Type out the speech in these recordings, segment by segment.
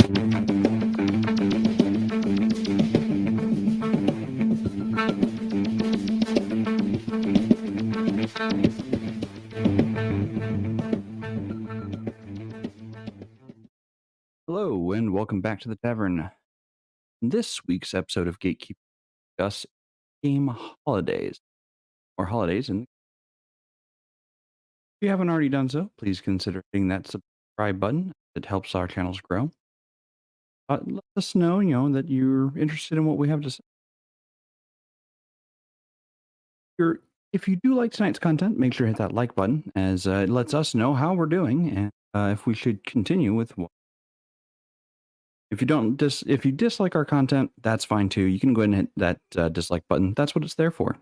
Hello, and welcome back to the tavern. In this week's episode of Gatekeepers discuss game holidays, or holidays. And if you haven't already done so, please consider hitting that subscribe button. It helps our channels grow. Let us know, that you're interested in what we have to say. If you do like tonight's content, make sure to hit that like button, as it lets us know how we're doing and if we should continue with what. If you dislike our content, that's fine too. You can go ahead and hit that dislike button. That's what it's there for. If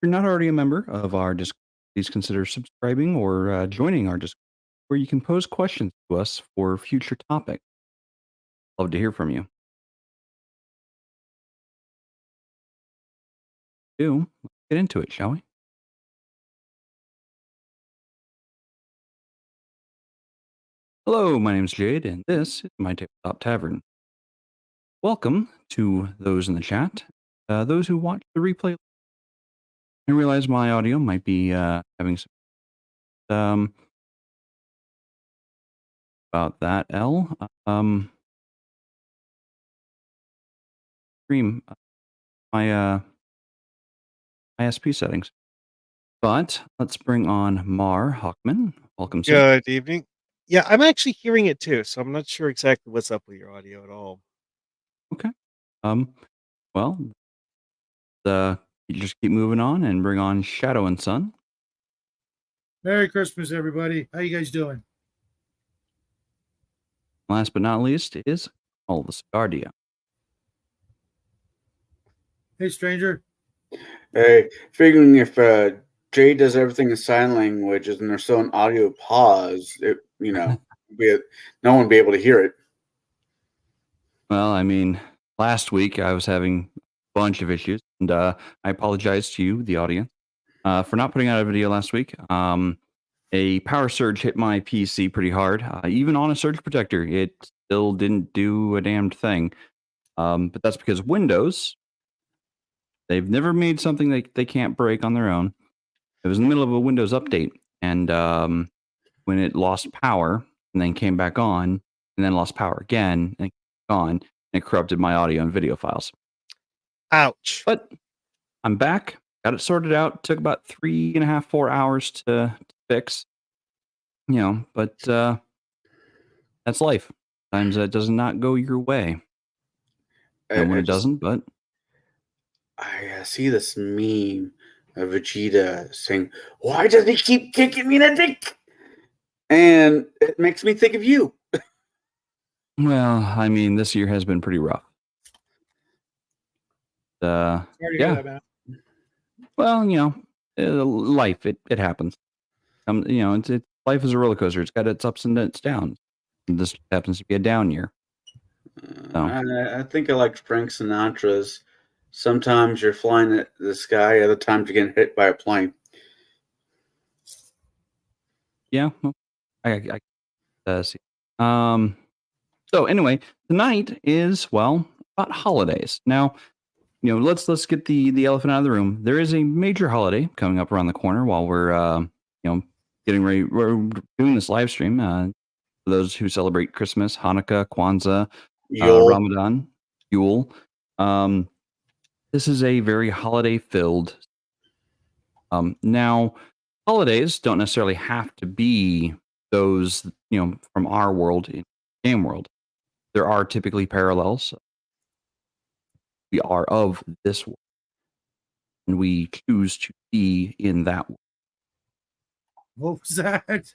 you're not already a member of our Discord, please consider subscribing or joining our Discord, where you can pose questions to us for future topics. Love to hear from you. Let's get into it, shall we? Hello, my name is Jaide, and this is my Tabletop Tavern. Welcome to those in the chat, those who watch the replay. I realize my audio might be having some about that. Stream my ISP settings. But let's bring on MarHawkman. Welcome, sir. Good evening. Yeah, I'm actually hearing it too, so I'm not sure exactly what's up with your audio at all. Okay. Well, you just keep moving on and bring on Shadow and Sun. Merry Christmas, everybody. How you guys doing? Last but not least is Conall the Cigar DM. Hey, stranger. Hey, figuring if Jay does everything in sign language and there's still an audio pause, no one would be able to hear it. Well, I mean, last week I was having a bunch of issues, and I apologize to you, the audience, for not putting out a video last week. A power surge hit my PC pretty hard. Even on a surge protector, it still didn't do a damned thing. But that's because Windows, they've never made something they can't break on their own. It was in the middle of a Windows update, and when it lost power and then came back on, and then lost power again and gone, and it corrupted my audio and video files. Ouch. But I'm back. Got it sorted out. Took about 3.5, 4 hours to fix. But that's life. Sometimes that does not go your way. And when it doesn't, but I see this meme of Vegeta saying, "Why does he keep kicking me in the dick?" And it makes me think of you. Well, I mean, this year has been pretty rough. Yeah. Well, life, it happens. Life is a roller coaster. It's got its ups and its downs. This happens to be a down year. So. I think I like Frank Sinatra's. Sometimes you're flying at the sky, other times you're getting hit by a plane. Yeah, I see. So anyway, tonight is about holidays. Now, let's get the elephant out of the room. There is a major holiday coming up around the corner while we're getting ready. We're doing this live stream. For those who celebrate Christmas, Hanukkah, Kwanzaa, Ramadan, Yule. This is a very holiday-filled. Now, holidays don't necessarily have to be those, from our world in game world. There are typically parallels. We are of this world, and we choose to be in that world. What was that?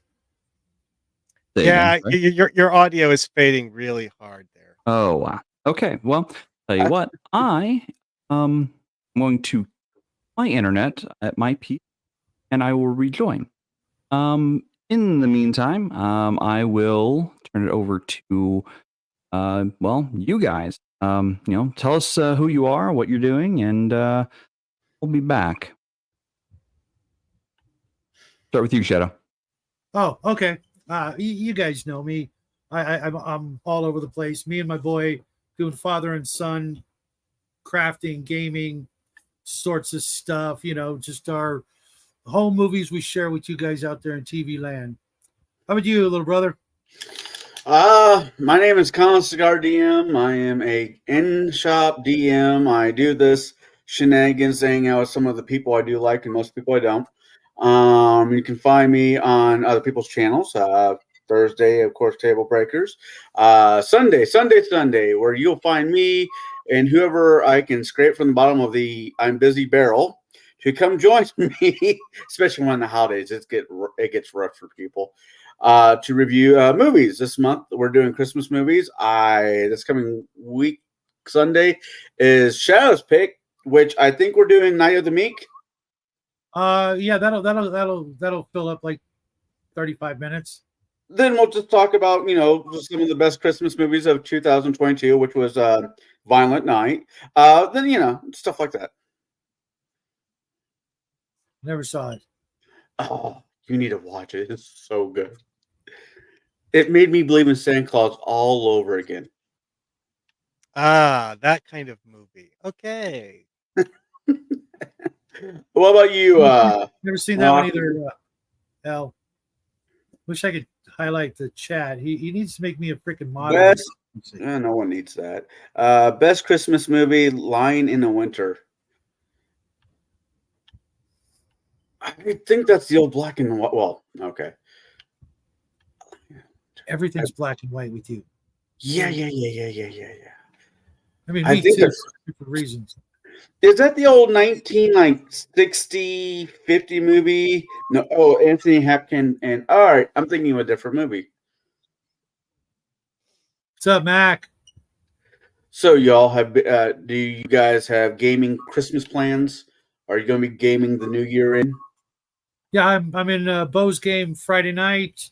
Yeah, your audio is fading really hard there. Oh, wow. Okay, well, tell you what, I am going to my internet at my PC, and I will rejoin. In the meantime, I will turn it over to you guys. Tell us who you are, what you're doing, and we'll be back. Start with you, Shadow. Oh, okay. You guys know me. I'm all over the place. Me and my boy doing father and son crafting, gaming, sorts of stuff. Just our home movies we share with you guys out there in TV land. How about you, little brother? My name is Conall the Cigar DM. I am a in-shop DM. I do this shenanigans hanging out with some of the people I do like and most people I don't. You can find me on other people's channels. Thursday, of course, Table Breakers. Sunday, where you'll find me and whoever I can scrape from the bottom of the I'm busy barrel to come join me, especially when the holidays it gets rough for people. To review movies this month. We're doing Christmas movies. This coming week, Sunday, is Shadow's pick, which I think we're doing Night of the Meek. Yeah, that'll fill up like 35 minutes. Then we'll just talk about some of the best Christmas movies of 2022, which was Violent Night. Then stuff like that. Never saw it. Oh, you need to watch it. It's so good. It made me believe in Santa Claus all over again. That kind of movie. Okay. What about you? Never seen that one either. Al. Wish I could highlight the chat. He needs to make me a freaking model. No one needs that. Best Christmas movie, Lying in the Winter. I think that's the old black and white. Well, okay. Everything's black and white with you. Yeah. I mean, me too, for different reasons. Is that the old 1960, 50 movie? No. Oh, Anthony Hopkins. And all right, I'm thinking of a different movie. What's up, Mac? So y'all have? Do you guys have gaming Christmas plans? Are you going to be gaming the new year in? Yeah, I'm in Bo's game Friday night.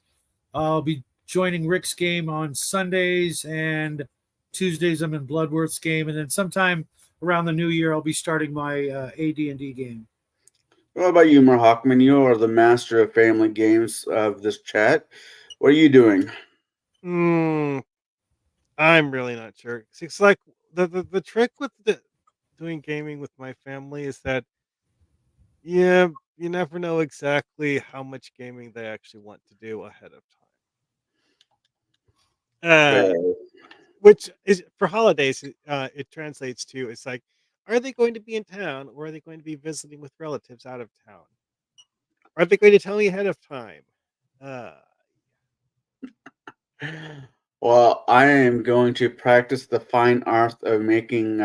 I'll be joining Rick's game on Sundays, and Tuesdays I'm in Bloodworth's game, and then sometime around the new year I'll be starting my AD&D game. What about you, MarHawkman? You are the master of family games of this chat. What are you doing? I'm really not sure. It's like the trick with doing gaming with my family is that you never know exactly how much gaming they actually want to do ahead of time. Which is for holidays, it translates to it's like, are they going to be in town or are they going to be visiting with relatives out of town? Are they going to tell me ahead of time? Well, I am going to practice the fine art of making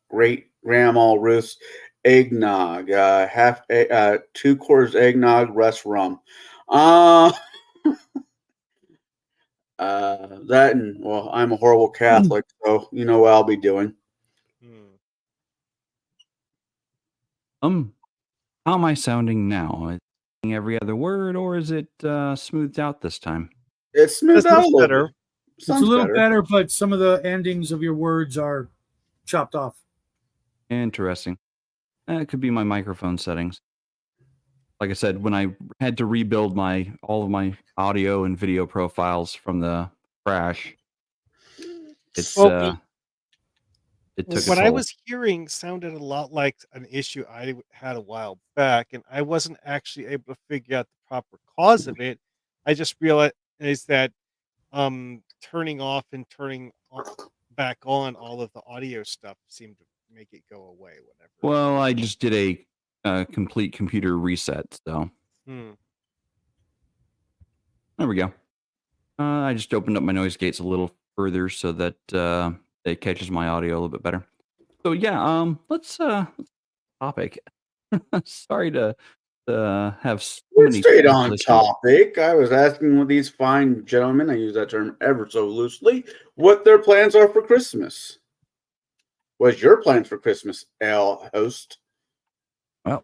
great Grandma Ruth's eggnog, 2 quarters eggnog, rest rum. That and well, I'm a horrible Catholic, so you know what I'll be doing. How am I sounding now? Is it every other word, or is it smoothed out this time? It's smoothed out a little better. bit. It's a little better, but some of the endings of your words are chopped off. Interesting. It could be my microphone settings. Like I said, when I had to rebuild all of my audio and video profiles from the crash, it took what I was hearing sounded a lot like an issue I had a while back, and I wasn't actually able to figure out the proper cause of it. I just realized that turning off and turning back on all of the audio stuff seemed to make it go away. Whatever. Well, I just did a complete computer reset, so there we go. I just opened up my noise gates a little further so that it catches my audio a little bit better. So yeah, let's topic. Sorry to have so many straight on topic. I was asking with these fine gentlemen, I use that term ever so loosely, what their plans are for Christmas. What's your plans for Christmas, Al host? Well,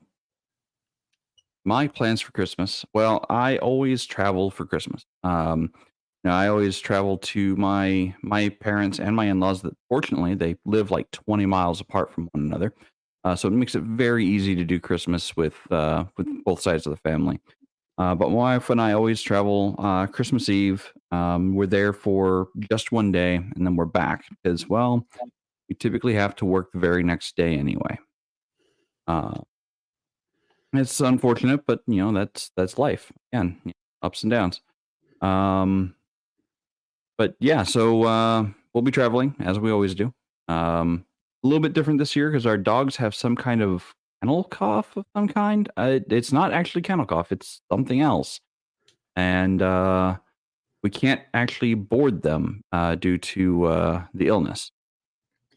my plans for Christmas. Well, I always travel for Christmas. I always travel to my parents and my in-laws. That fortunately they live like 20 miles apart from one another, so it makes it very easy to do Christmas with both sides of the family. But my wife and I always travel Christmas Eve We're there for just one day, and then we're back because, well, we typically have to work the very next day anyway. It's unfortunate, but that's life. Again, ups and downs. But yeah, so we'll be traveling as we always do. A little bit different this year because our dogs have some kind of kennel cough of some kind. It's not actually kennel cough; it's something else, and we can't actually board them due to the illness.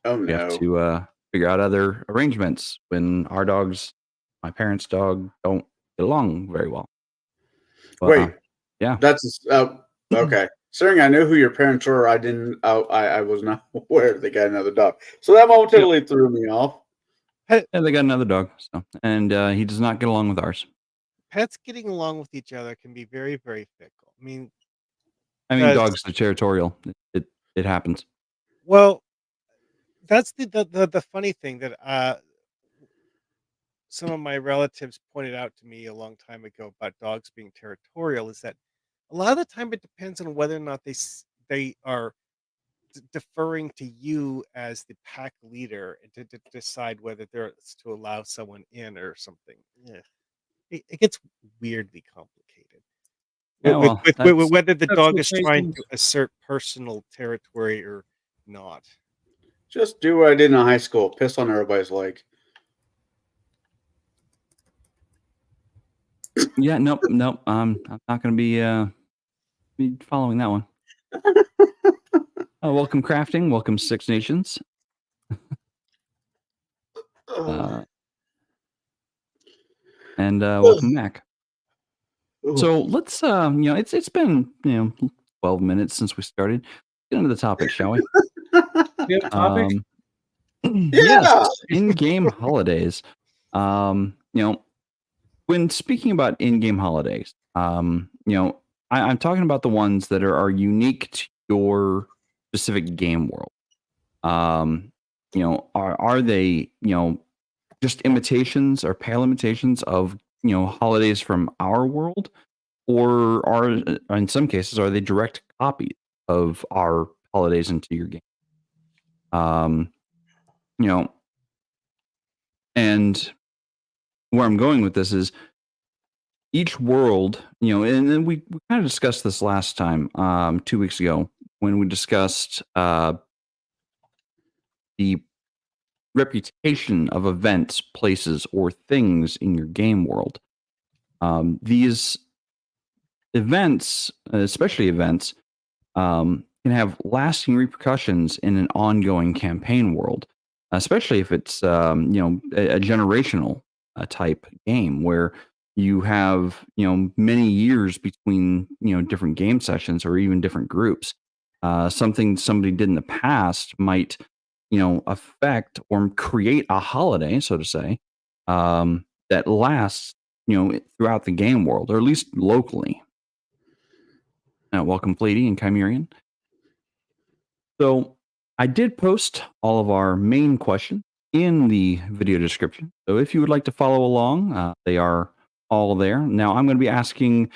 Oh We have no. to figure out other arrangements when our dogs, my parents' dog, don't get along very well. But, Wait, yeah. that's okay. Considering I knew who your parents were, I didn't. I was not aware they got another dog. So that momentarily threw me off. Yeah, they got another dog, and he does not get along with ours. Pets getting along with each other can be very, very fickle. I mean, dogs are territorial. It happens. Well, that's the funny thing that some of my relatives pointed out to me a long time ago about dogs being territorial is that a lot of the time it depends on whether or not they are deferring to you as the pack leader and to decide whether they're to allow someone in or something. Yeah. It gets weirdly complicated. Yeah, well, With whether the that's dog what is trying Jason's- to assert personal territory or not. Just do what I did in high school: piss on everybody's leg. Yeah, nope. I'm not going to be following that one. Welcome, crafting. Welcome, Six Nations. And welcome back. So let's it's been 12 minutes since we started. Get into the topic, shall we? You have a topic? Yes, in-game holidays. When speaking about in-game holidays, I'm talking about the ones that are unique to your specific game world. Are they just imitations or pale imitations of holidays from our world, or are in some cases are they direct copies of our holidays into your game? And where I'm going with this is each world, and then we kind of discussed this last time, 2 weeks ago, when we discussed the reputation of events, places, or things in your game world. These events, especially events, can have lasting repercussions in an ongoing campaign world, especially if it's a generational type game where you have many years between different game sessions or even different groups. Something somebody did in the past might affect or create a holiday, so to say, that lasts throughout the game world, or at least locally. Welcome, Flady and Chimerian. So I did post all of our main questions in the video description. So if you would like to follow along, they are all there. Now I'm going to be asking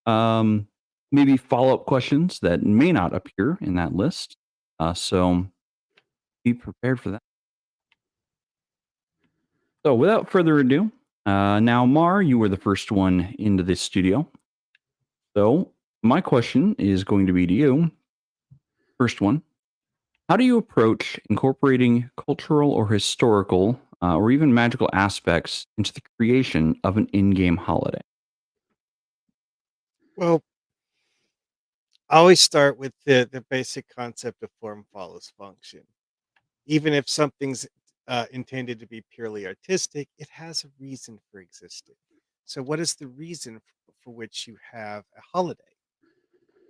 maybe follow-up questions that may not appear in that list. So be prepared for that. So without further ado, now Mar, you were the first one into this studio. So my question is going to be to you. First one. How do you approach incorporating cultural or historical or even magical aspects into the creation of an in-game holiday? Well, I always start with the basic concept of form follows function. Even if something's intended to be purely artistic, it has a reason for existing. So, what is the reason for which you have a holiday?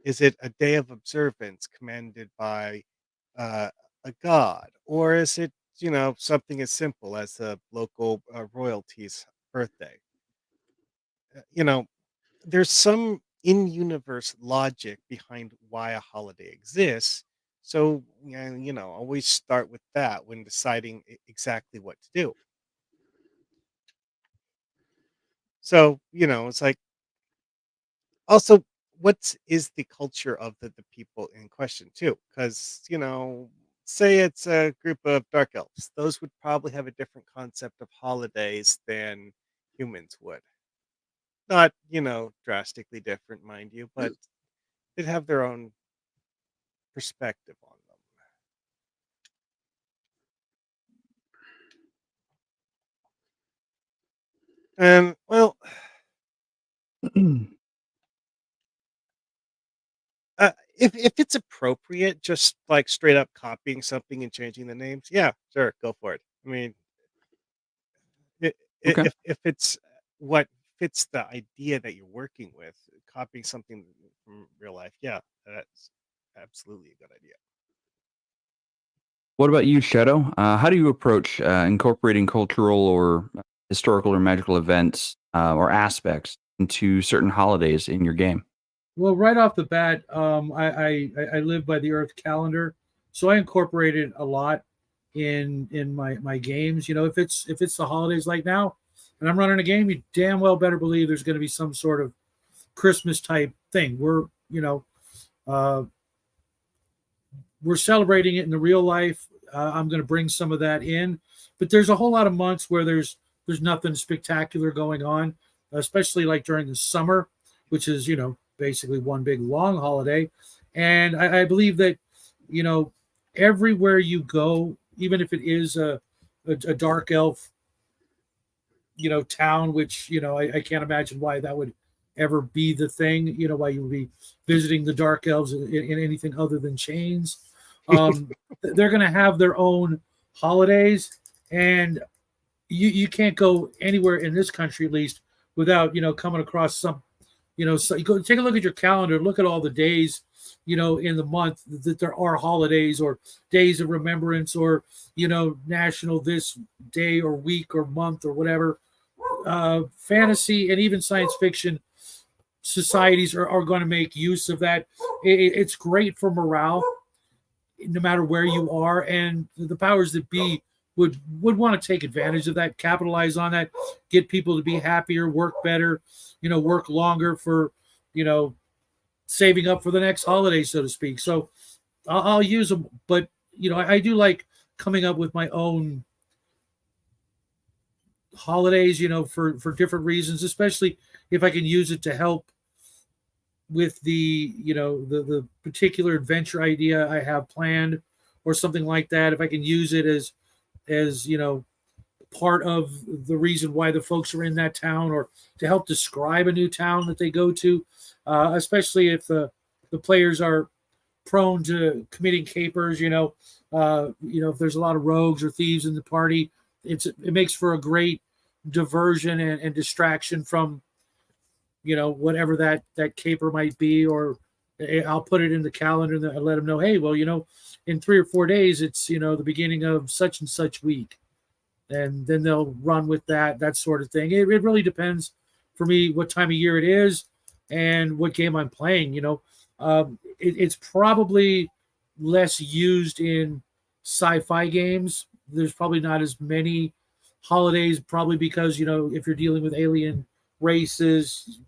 Is it a day of observance commanded by uh, a god, or is it something as simple as the local royalty's birthday? You know, there's some in-universe logic behind why a holiday exists. So, always start with that when deciding exactly what to do. So, it's like also what is the culture of the people in question too? Because say it's a group of dark elves, those would probably have a different concept of holidays than humans would. Not drastically different, mind you, but they'd have their own perspective on them. And well, if it's appropriate, just like straight up copying something and changing the names, yeah, sure, go for it. I mean, Okay. if it's what fits the idea that you're working with, copying something from real life, yeah, that's absolutely a good idea. What about you, Shadow? How do you approach incorporating cultural or historical or magical events or aspects into certain holidays in your game? Well, right off the bat, I live by the Earth calendar, so I incorporated a lot in my games. If it's the holidays like now, and I'm running a game, you damn well better believe there's going to be some sort of Christmas type thing. Uh, we're celebrating it in the real life. I'm going to bring some of that in, but there's a whole lot of months where there's nothing spectacular going on, especially like during the summer, which is basically one big long holiday. And I believe that you know everywhere you go, even if it is a dark elf town, which I can't imagine why that would ever be the thing. Why you would be visiting the dark elves in anything other than chains. They're going to have their own holidays, and you can't go anywhere in this country, at least, without coming across some. So you go take a look at your calendar, look at all the days, in the month that there are holidays or days of remembrance or national this day or week or month or whatever. Fantasy and even science fiction societies are going to make use of that. It's great for morale, no matter where you are, and the powers that be would want to take advantage of that, capitalize on that, get people to be happier, work better, work longer for saving up for the next holiday, so to speak. So I'll use them, but I do like coming up with my own holidays, for different reasons, especially if I can use it to help with the particular adventure idea I have planned or something like that. If I can use it as part of the reason why the folks are in that town, or to help describe a new town that they go to, especially if the players are prone to committing capers. If there's a lot of rogues or thieves in the party, it makes for a great diversion and distraction from whatever that caper might be. Or I'll put it in the calendar and let them know, hey, well, in 3 or 4 days, it's the beginning of such and such week, and then they'll run with that sort of thing. It really depends for me what time of year it is and what game I'm playing. It's probably less used in sci-fi games. There's probably not as many holidays, probably because if you're dealing with alien races,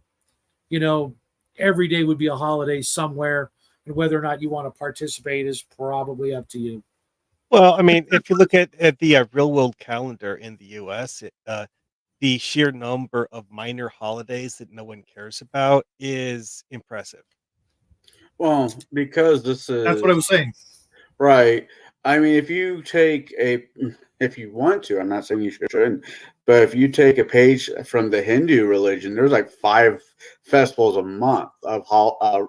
every day would be a holiday somewhere, and whether or not you want to participate is probably up to you. Well, I mean, if you look at the real world calendar in the U.S., the sheer number of minor holidays that no one cares about is impressive. Well, because this That's what I is was saying. right. I mean, if you want to, I'm not saying you shouldn't, but if you take a page from the Hindu religion, there's like 5 festivals a month of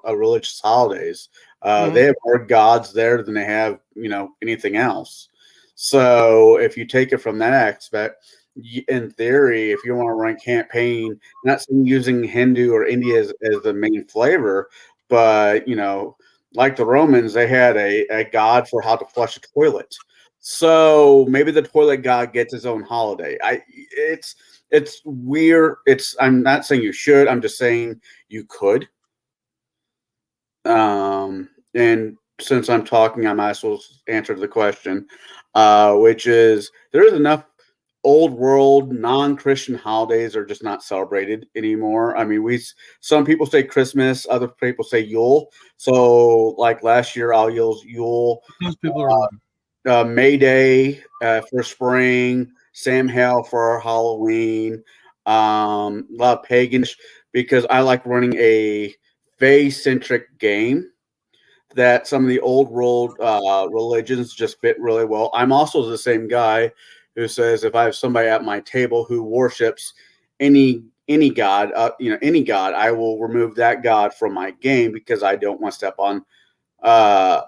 religious holidays. Mhm. They have more gods there than they have, anything else. So if you take it from that aspect, in theory, if you want to run campaign, not saying using Hindu or India as the main flavor, but like the Romans, they had a god for how to flush a toilet. So maybe the toilet god gets his own holiday. It's weird. I'm not saying you should. I'm just saying you could. And since I'm talking, I might as well answer the question, which is there is enough old world non-Christian holidays are just not celebrated anymore. I mean, some people say Christmas, other people say Yule. So like last year, I'll use Yule. Those people are May Day for spring, Samhain for Halloween, a lot of pagan because I like running a fae-centric game that some of the old world religions just fit really well. I'm also the same guy who says if I have somebody at my table who worships any god, any god, I will remove that god from my game because I don't want to step on uh,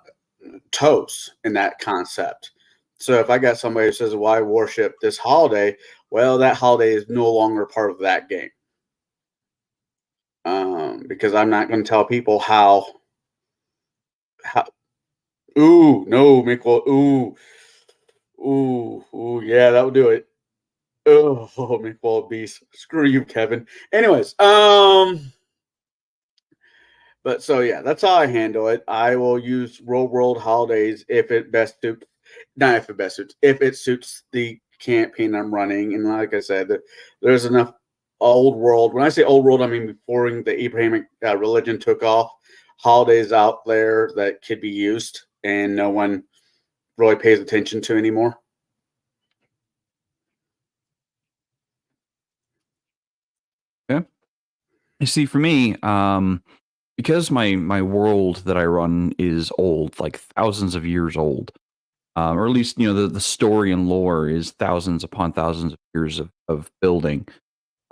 toes in that concept. So if I got somebody who says, "Well, I worship this holiday," well, that holiday is no longer part of that game because I'm not going to tell people how. Ooh, no, Michael. Ooh, yeah, that would do it. Oh, Michael Beast. Screw you, Kevin. Anyways, but so yeah, that's how I handle it. I will use Roll World Holidays if it best suits, not if it best suits, if it suits the campaign I'm running. And like I said, there's enough old world. When I say old world, I mean before the Abrahamic religion took off, holidays out there that could be used, and no one really pays attention to anymore. Okay. You see, for me, because my world that I run is old, like thousands of years old, or at least the story and lore is thousands upon thousands of years of building.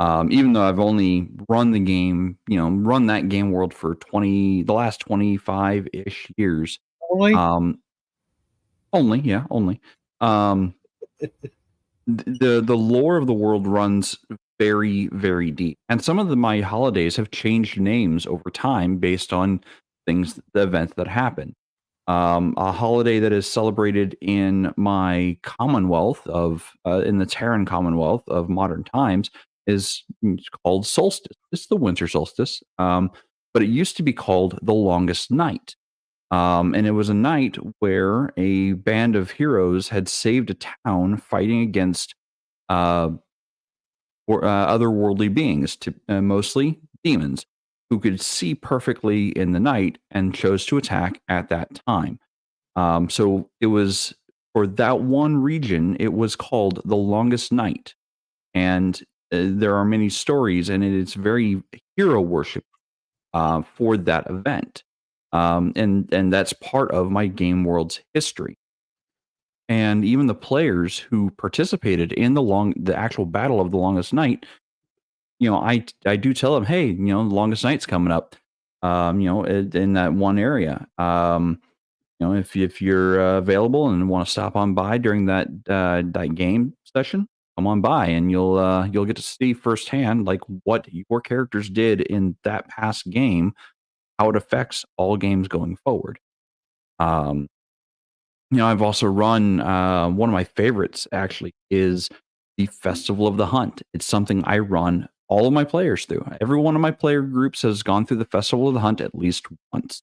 Even though I've only run the game, run that game world for the last 25-ish years. only. Only, yeah, only. The lore of the world runs very, very deep, and some of my holidays have changed names over time based on the events that happen. A holiday that is celebrated in my Commonwealth in the Terran Commonwealth of modern times is called Solstice. It's the winter solstice, but it used to be called the Longest Night. And it was a night where a band of heroes had saved a town fighting against uh, otherworldly beings, mostly demons, who could see perfectly in the night and chose to attack at that time. So it was for that one region, it was called the Longest Night. And there are many stories, and it's very hero worship for that event. And that's part of my game world's history. And even the players who participated in the actual battle of the Longest Night, I do tell them, hey, the Longest Night's coming up, in that one area. If you're available and want to stop on by during that game session, come on by, and you'll get to see firsthand like what your characters did in that past game, how it affects all games going forward. I've also run one of my favorites actually is the Festival of the Hunt. It's something I run all of my players through. Every one of my player groups has gone through the Festival of the Hunt at least once.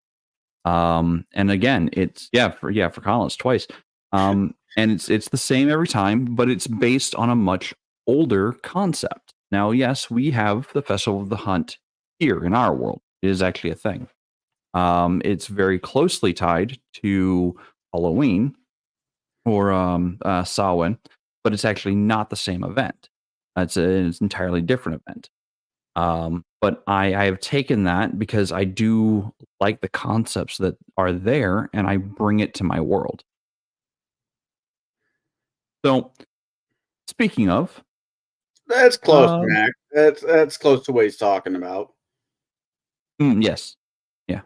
And again, it's for Conall, it's twice. And it's the same every time, but it's based on a much older concept. Now, yes, we have the Festival of the Hunt here in our world. It is actually a thing. It's very closely tied to Halloween or Samhain, but it's actually not the same event. It's an entirely different event. But I have taken that because I do like the concepts that are there, and I bring it to my world. So, speaking of, that's close, Mac. That's close to what he's talking about. Yes, yeah.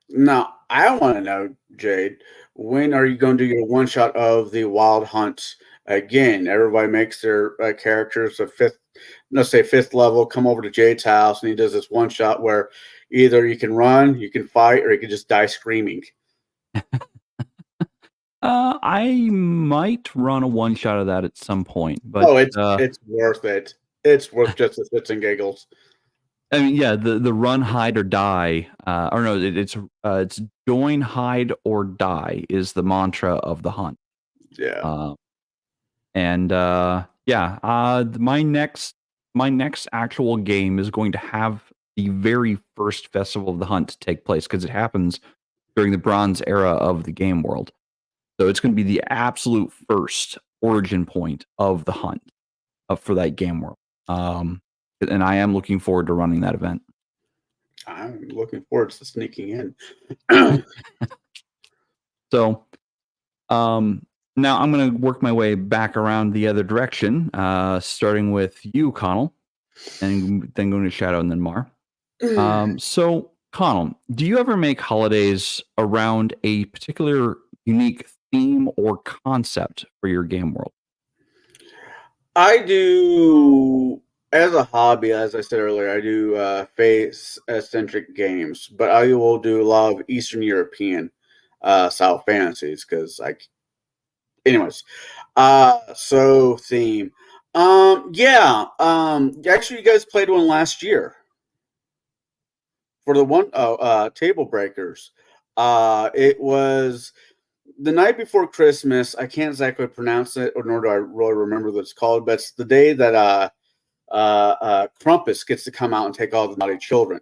Now, I want to know, Jaide, when are you going to do your one shot of the Wild Hunt again? Everybody makes their characters fifth level, come over to Jaide's house, and he does this one shot where either you can run, you can fight, or you can just die screaming. I might run a one shot of that at some point, but it's worth it. It's worth just the shits and giggles. I mean, yeah, the run, hide, or die, or no, it's join, hide, or die is the mantra of the hunt. Yeah. And Yeah. My next actual game is going to have the very first Festival of the Hunt take place because it happens during the Bronze era of the game world. So it's going to be the absolute first origin point of the hunt for that game world. And I am looking forward to running that event. I'm looking forward to sneaking in. So now I'm going to work my way back around the other direction, starting with you, Conall, and then going to Shadow and then Mar. So, Conall, do you ever make holidays around a particular unique theme or concept for your game world? I do, as a hobby, as I said earlier, I do face-centric games, but I will do a lot of Eastern European style fantasies because anyways, so theme. Yeah, actually, you guys played one last year for the one Table Breakers. It was the night before Christmas. I can't exactly pronounce it, or nor do I really remember what it's called, but it's the day that Krampus gets to come out and take all the naughty children.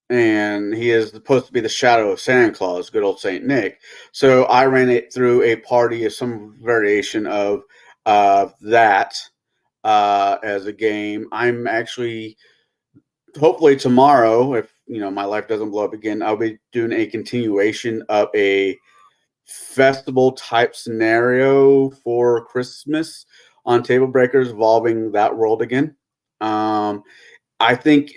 And he is supposed to be the shadow of Santa Claus, good old Saint Nick. So I ran it through a party of some variation of that as a game. I'm actually, hopefully tomorrow, if my life doesn't blow up again, I'll be doing a continuation of a festival type scenario for Christmas on Table Breakers involving that world again. I think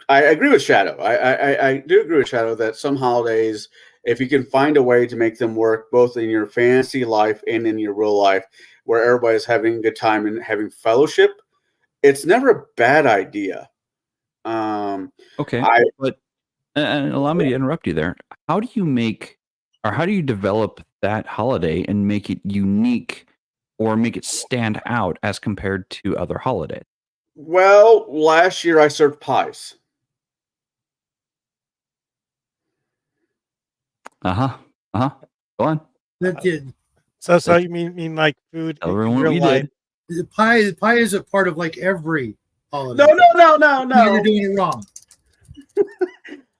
I agree with Shadow. I do agree with Shadow that some holidays, if you can find a way to make them work both in your fantasy life and in your real life, where everybody's having a good time and having fellowship, it's never a bad idea. Okay, but and allow me to interrupt you there. How do you develop that holiday and make it unique or make it stand out as compared to other holidays? Well, last year I served pies. Go on. That did. So you mean like food Tell in everyone what real we life? did. The pie is a part of like every holiday. No. You're doing it wrong.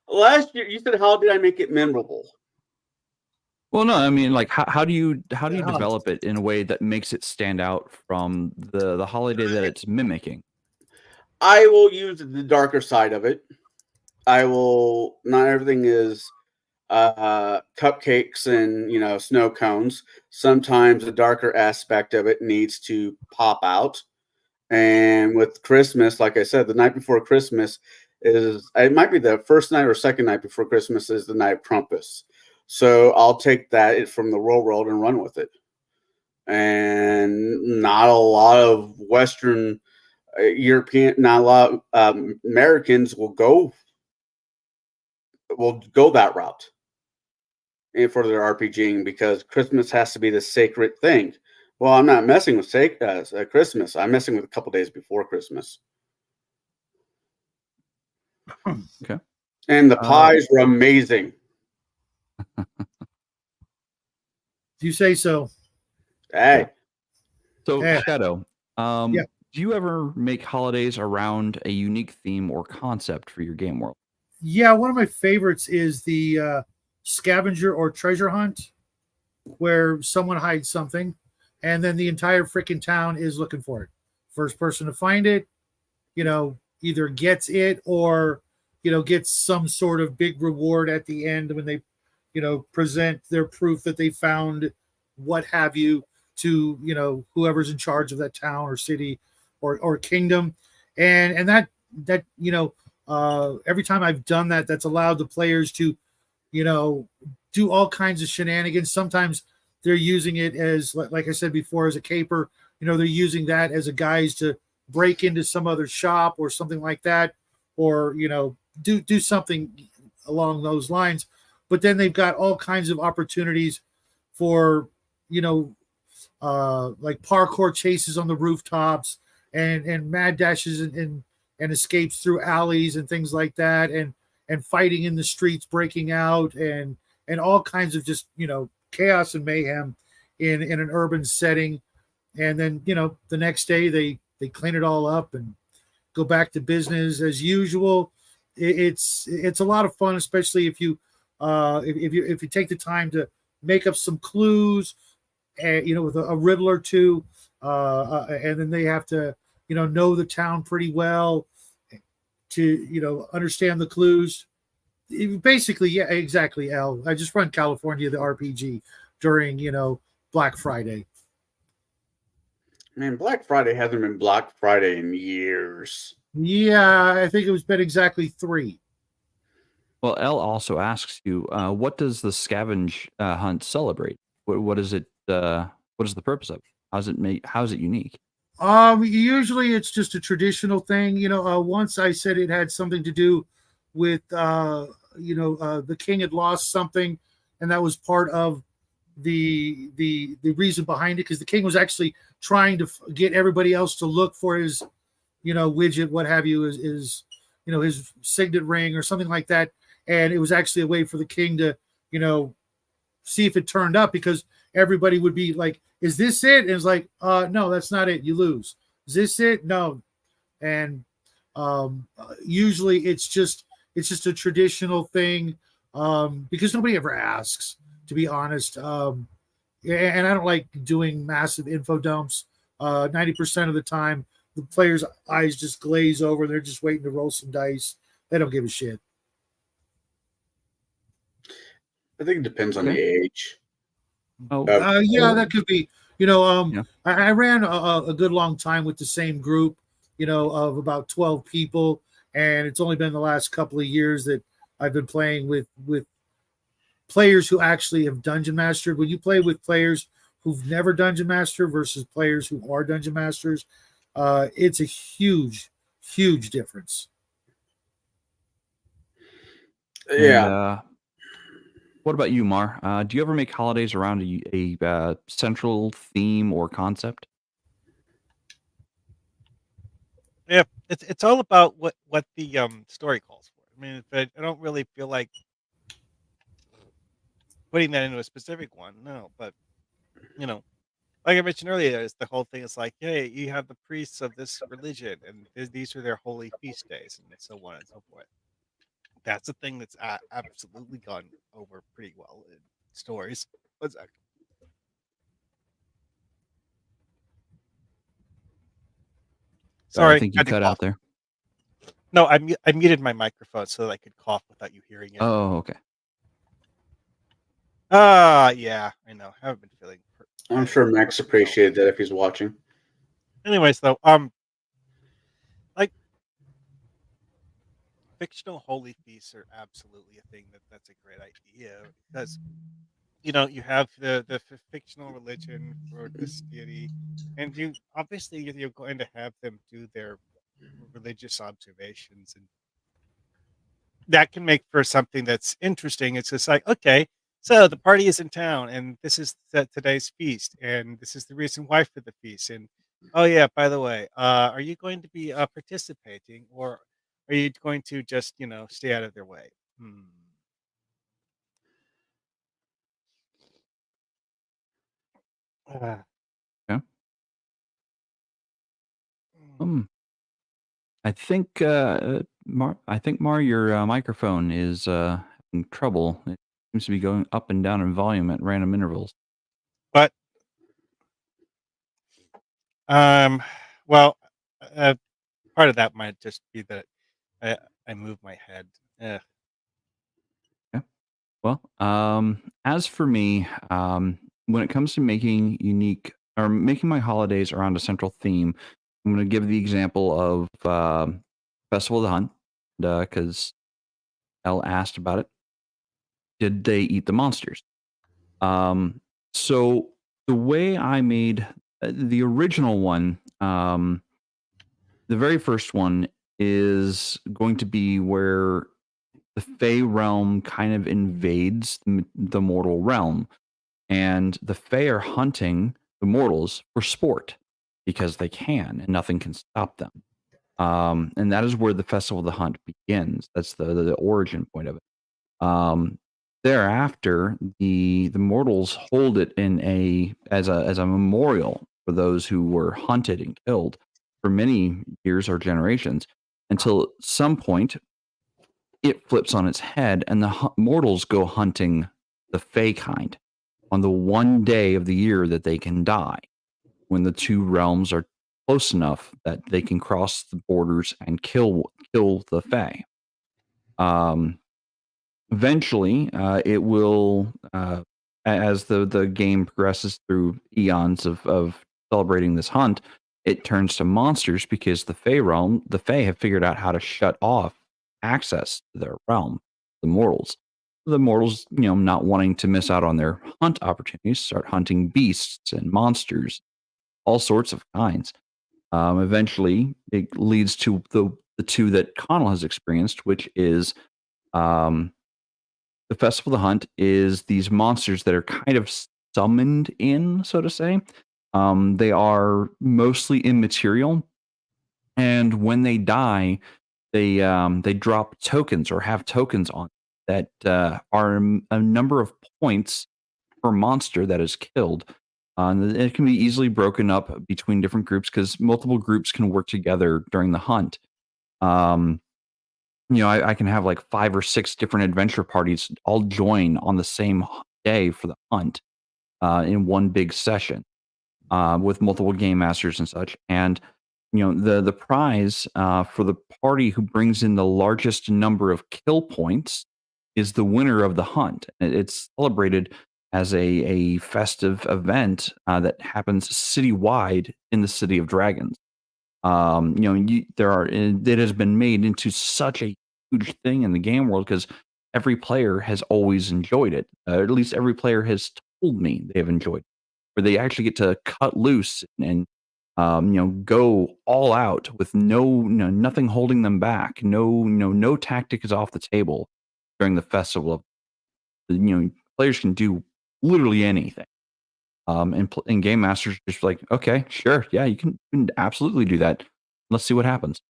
Last year, you said, how did I make it memorable? Well, no, I mean, like, how do you develop it in a way that makes it stand out from the holiday that it's mimicking? I will use the darker side of it. Not everything is cupcakes and snow cones. Sometimes the darker aspect of it needs to pop out. And with Christmas, like I said, the night before Christmas it might be the first night or second night before Christmas is the night of Krampus. So I'll take that from the real world and run with it. And not a lot of Western European, not a lot of Americans will go that route and for their RPGing because Christmas has to be the sacred thing. Well, I'm not messing with Christmas. I'm messing with a couple days before Christmas. Okay. And the pies were amazing. You say so. Hey. So, Shadow, yeah. Do you ever make holidays around a unique theme or concept for your game world? Yeah, one of my favorites is the scavenger or treasure hunt, where someone hides something, and then the entire freaking town is looking for it. First person to find it, either gets it or, gets some sort of big reward at the end when they, present their proof that they found what have you to, whoever's in charge of that town or city or kingdom. And that, every time I've done that, that's allowed the players to, do all kinds of shenanigans. Sometimes they're using it as, like I said before, as a caper. They're using that as a guise to break into some other shop or something like that, or do something along those lines. But then they've got all kinds of opportunities for like parkour chases on the rooftops and mad dashes and escapes through alleys and things like that, and fighting in the streets, breaking out, and all kinds of just chaos and mayhem in an urban setting. and then the next day they clean it all up and go back to business as usual. It's a lot of fun, especially if you if you take the time to make up some clues, with a riddle or two, and then they have to know the town pretty well to understand the clues. Basically, yeah, exactly, Al. I just run California the RPG during Black Friday. Man, Black Friday hasn't been Black Friday in years. Yeah, I think it's been exactly 3. Well, Elle also asks you, what does the scavenge hunt celebrate? What is it? What is the purpose of it? How is it unique? Usually it's just a traditional thing. Once I said it had something to do with the king had lost something, and that was part of the reason behind it, because the king was actually trying to get everybody else to look for his widget, what have you, is his signet ring or something like that, and it was actually a way for the king to see if it turned up, because everybody would be like, is this it? And it's like, no, that's not it, you lose. Is this it? No. And usually it's just a traditional thing, because nobody ever asks, to be honest. And I don't like doing massive info dumps. 90% of the time the players' eyes just glaze over. They're just waiting to roll some dice. They don't give a shit. I think it depends on the age. Yeah, that could be. Yeah. I ran a good long time with the same group, of about 12 people, and it's only been the last couple of years that I've been playing with players who actually have dungeon mastered. When you play with players who've never dungeon mastered versus players who are dungeon masters, it's a huge difference. Yeah. And, what about you, Mar? Do you ever make holidays around a central theme or concept? Yeah, it's all about what the story calls for. I mean, but I don't really feel like putting that into a specific one. No, but like I mentioned earlier, is the whole thing is like, hey, you have the priests of this religion, and these are their holy feast days, and so on and so forth. That's a thing that's absolutely gone over pretty well in stories. What's that? I Sorry, think you had to cut out cough. there. No, I muted my microphone so that I could cough without you hearing it. Oh, okay. Yeah, I know. I haven't been feeling. I'm sure Max appreciated that if he's watching. Anyways, though, like fictional holy feasts are absolutely a thing that's a great idea, because you have the fictional religion for this deity, and you obviously you're going to have them do their religious observations, and that can make for something that's interesting. It's just like, okay, so the party is in town, and this is today's feast, and this is the reason why for the feast. And oh yeah, by the way, are you going to be participating, or are you going to just stay out of their way? Hmm. Uh, Yeah. mm. I think Mar, your microphone is in trouble. It seems to be going up and down in volume at random intervals. But well, uh, part of that might just be that I move my head. Eh. Yeah. Well, as for me, when it comes to making unique or making my holidays around a central theme, I'm going to give the example of Festival of the Hunt, because Elle asked about it. Did they eat the monsters? So the way I made the original one, the very first one is going to be where the Fey realm kind of invades the mortal realm, and the Fey are hunting the mortals for sport because they can, and nothing can stop them. And that is where the Festival of the Hunt begins. That's the origin point of it. Thereafter, the mortals hold it in as a memorial for those who were hunted and killed for many years or generations, until at some point it flips on its head and the mortals go hunting the Fey kind on the one day of the year that they can die, when the two realms are close enough that they can cross the borders and kill the Fey. Eventually, it will, as the game progresses through eons of celebrating this hunt, it turns to monsters because the Fey have figured out how to shut off access to their realm, the mortals. The mortals, not wanting to miss out on their hunt opportunities, start hunting beasts and monsters, all sorts of kinds. Eventually, it leads to the two that Conall has experienced, which is the Festival of the Hunt is these monsters that are kind of summoned in, so to say. They are mostly immaterial, and when they die, they drop tokens or have tokens on that are a number of points per monster that is killed. And it can be easily broken up between different groups because multiple groups can work together during the hunt. I can have like 5 or 6 different adventure parties all join on the same day for the hunt in one big session with multiple game masters and such. And the prize for the party who brings in the largest number of kill points is the winner of the hunt. It's celebrated as a festive event that happens citywide in the City of Dragons. It has been made into such a huge thing in the game world because every player has always enjoyed it. At least every player has told me they have enjoyed it, where they actually get to cut loose and go all out with nothing holding them back. No tactic is off the table during the festival. Players can do literally anything. And game masters just like, okay, sure, yeah, you can absolutely do that. Let's see what happens.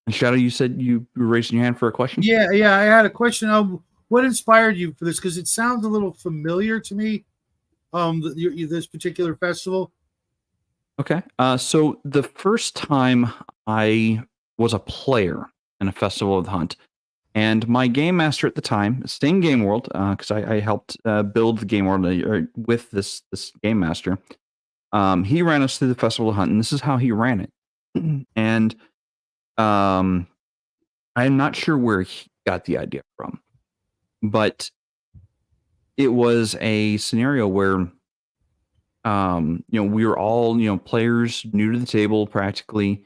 And Shadow, you said you were raising your hand for a question? Yeah, I had a question. What inspired you for this? Because it sounds a little familiar to me. This particular festival. Okay. So the first time I was a player in a Festival of the Hunt, and my game master at the time, same game world, because I helped build the game world with this game master. He ran us through the Festival of the Hunt, and this is how he ran it. And I'm not sure where he got the idea from, but it was a scenario where we were all players new to the table practically,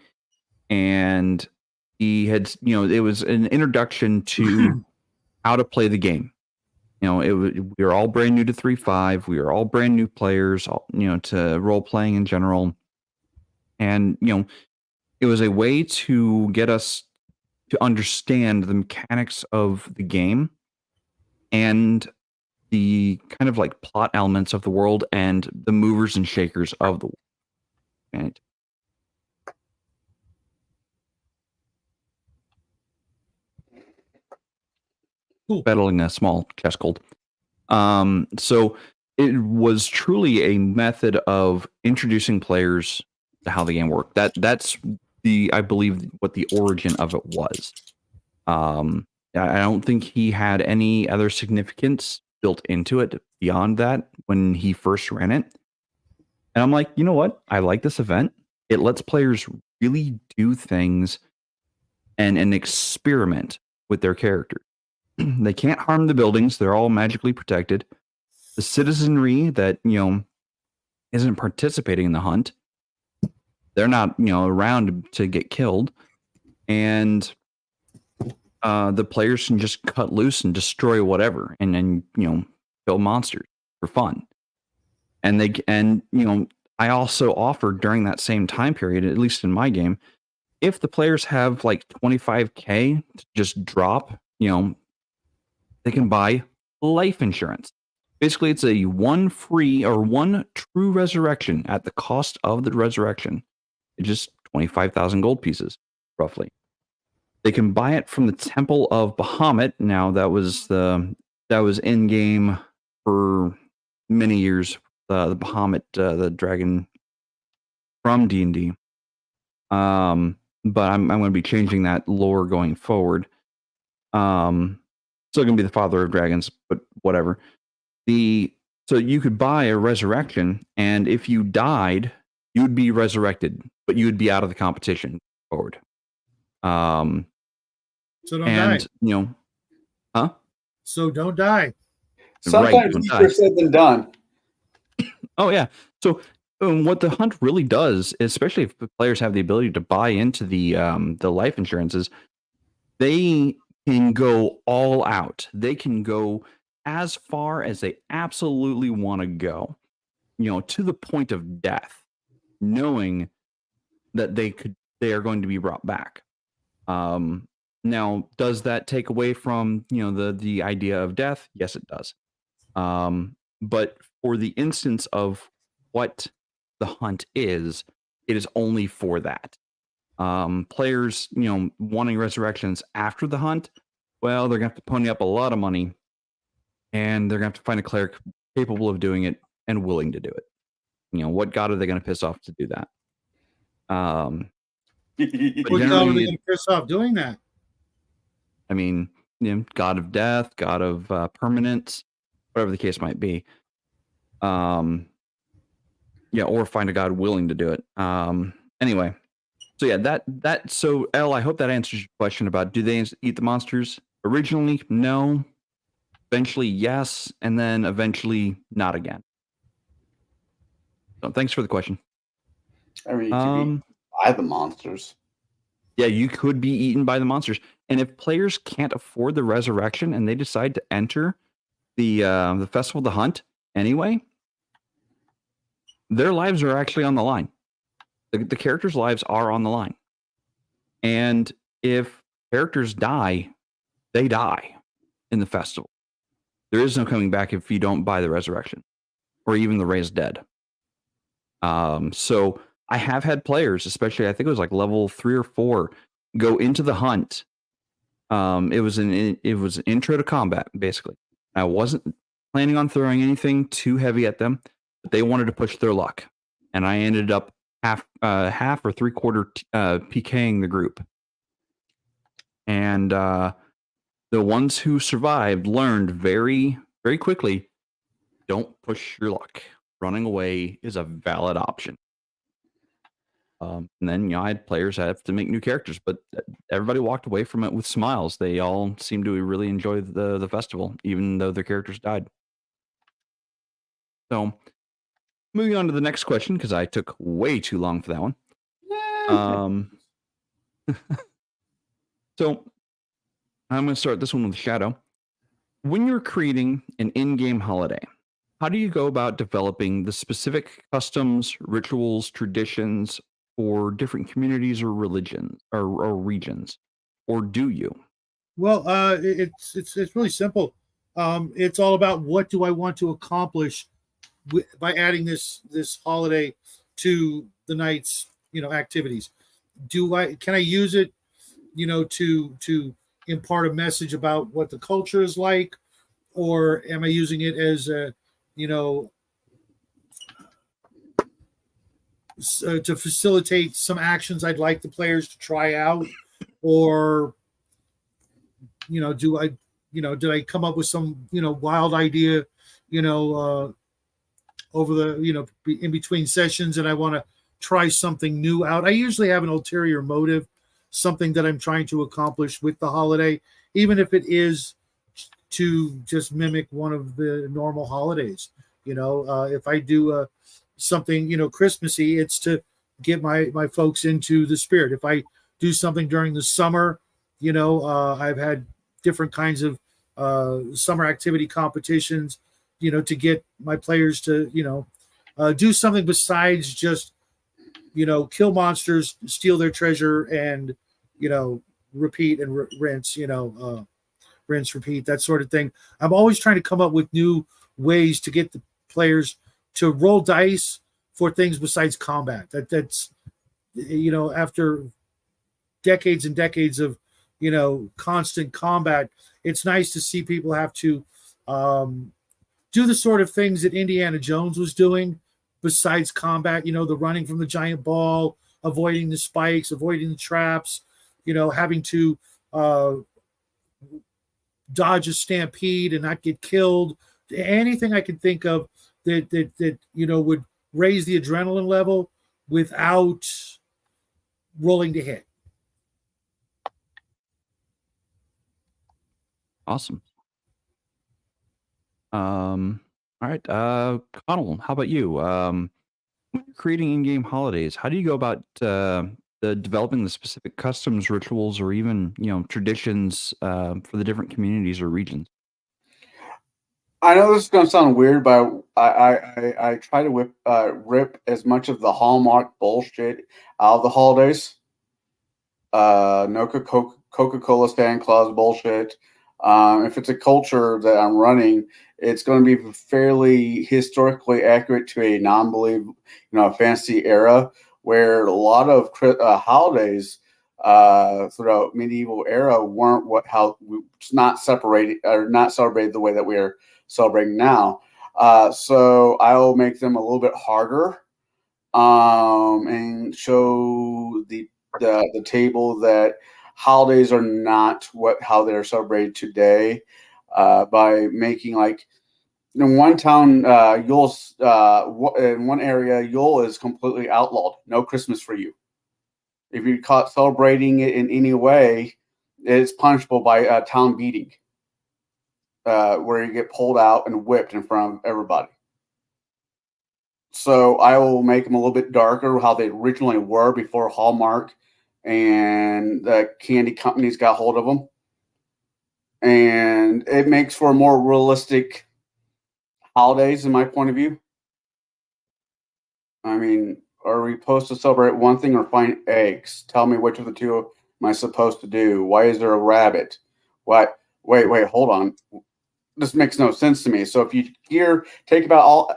and he had it was an introduction to how to play the game. We were all brand new to 3.5. We were all brand new players, to role playing in general, and it was a way to get us to understand the mechanics of the game and the kind of like plot elements of the world and the movers and shakers of the world. And battling a small chest cold. So it was truly a method of introducing players to how the game worked. That's I believe what the origin of it was. I don't think he had any other significance built into it beyond that when he first ran it. And I'm like, you know what? I like this event. It lets players really do things and experiment with their characters. They can't harm the buildings. They're all magically protected. The citizenry that, isn't participating in the hunt, they're not, around to get killed. And the players can just cut loose and destroy whatever and then, kill monsters for fun. And I also offered during that same time period, at least in my game, if the players have like 25K to just drop, they can buy life insurance. Basically, it's a one free or one true resurrection at the cost of the resurrection. It's just 25,000 gold pieces, roughly. They can buy it from the Temple of Bahamut. Now that was in game for many years the Bahamut, the dragon from D&D. But I'm going to be changing that lore going forward. Still going to be the father of dragons, but whatever. So you could buy a resurrection, and if you died, you would be resurrected, but you would be out of the competition forward. So don't die. Huh? So don't die. Sometimes easier said than done. Oh yeah. So what the hunt really does, especially if the players have the ability to buy into the life insurances, they can go all out. They can go as far as they absolutely want to go, to the point of death, knowing that they are going to be brought back. Now, does that take away from the idea of death? Yes, it does. But for the instance of what the hunt is, it is only for that. Players, wanting resurrections after the hunt, well, they're gonna have to pony up a lot of money, and they're gonna have to find a cleric capable of doing it and willing to do it. What god are they gonna piss off to do that? What god are they gonna piss off doing that? I mean, god of death, god of permanence, whatever the case might be. Or find a god willing to do it. Anyway. So yeah, so Elle, I hope that answers your question about do they eat the monsters? Originally, no. Eventually, yes, and then eventually not again. So thanks for the question. I mean, you could be by the monsters. Yeah, you could be eaten by the monsters. And if players can't afford the resurrection and they decide to enter the Festival of the Hunt anyway, their lives are actually on the line. The characters' lives are on the line. And if characters die, they die in the festival. There is no coming back if you don't buy the resurrection or even the raised dead. So I have had players, especially I think it was like level 3 or 4, go into the hunt. It was an intro to combat, basically. I wasn't planning on throwing anything too heavy at them, but they wanted to push their luck. And I ended up half or 3/4 PKing the group. And the ones who survived learned very, very quickly, don't push your luck. Running away is a valid option. And then I had players have to make new characters, but everybody walked away from it with smiles. They all seemed to really enjoy the festival, even though their characters died. So moving on to the next question, because I took way too long for that one. So I'm going to start this one with Shadow. When you're creating an in-game holiday, how do you go about developing the specific customs, rituals, traditions for different communities or religions or regions? Or do you? Well, it's really simple. It's all about what do I want to accomplish by adding this holiday to the night's activities. Can I use it to impart a message about what the culture is like, or am I using it as a to facilitate some actions I'd like the players to try out, or did I come up with some wild idea over the in between sessions, and I want to try something new out. I usually have an ulterior motive, something that I'm trying to accomplish with the holiday, even if it is to just mimic one of the normal holidays. If I do something Christmassy, it's to get my folks into the spirit. If I do something during the summer, I've had different kinds of summer activity competitions, to get my players to do something besides just kill monsters, steal their treasure, and repeat and rinse, rinse, repeat, that sort of thing. I'm always trying to come up with new ways to get the players to roll dice for things besides combat. That's after decades and decades of constant combat, it's nice to see people have to do the sort of things that Indiana Jones was doing besides combat, the running from the giant ball, avoiding the spikes, avoiding the traps, having to dodge a stampede and not get killed. Anything I could think of that would raise the adrenaline level without rolling to hit. Awesome. All right. Conall, how about you? When you're creating in-game holidays, how do you go about developing the specific customs, rituals, or even traditions for the different communities or regions? I know this is going to sound weird, but I try to rip as much of the Hallmark bullshit out of the holidays. No Coca-Cola Santa Claus bullshit. If it's a culture that I'm running, it's going to be fairly historically accurate to a non-believe, fantasy era where a lot of holidays throughout medieval era weren't not separated or not celebrated the way that we are celebrating now. So I will make them a little bit harder and show the table that holidays are not how they're celebrated today by making in one town, Yule's in one area, Yule is completely outlawed. No Christmas for you. If you're caught celebrating it in any way, it's punishable by a town beating, where you get pulled out and whipped in front of everybody. So I will make them a little bit darker, how they originally were before Hallmark and the candy companies got hold of them. And it makes for a more realistic holidays, in my point of view. I mean, are we supposed to celebrate one thing or find eggs? Tell me which of the two am I supposed to do? Why is there a rabbit? What? Wait, hold on. This makes no sense to me. So if you take out all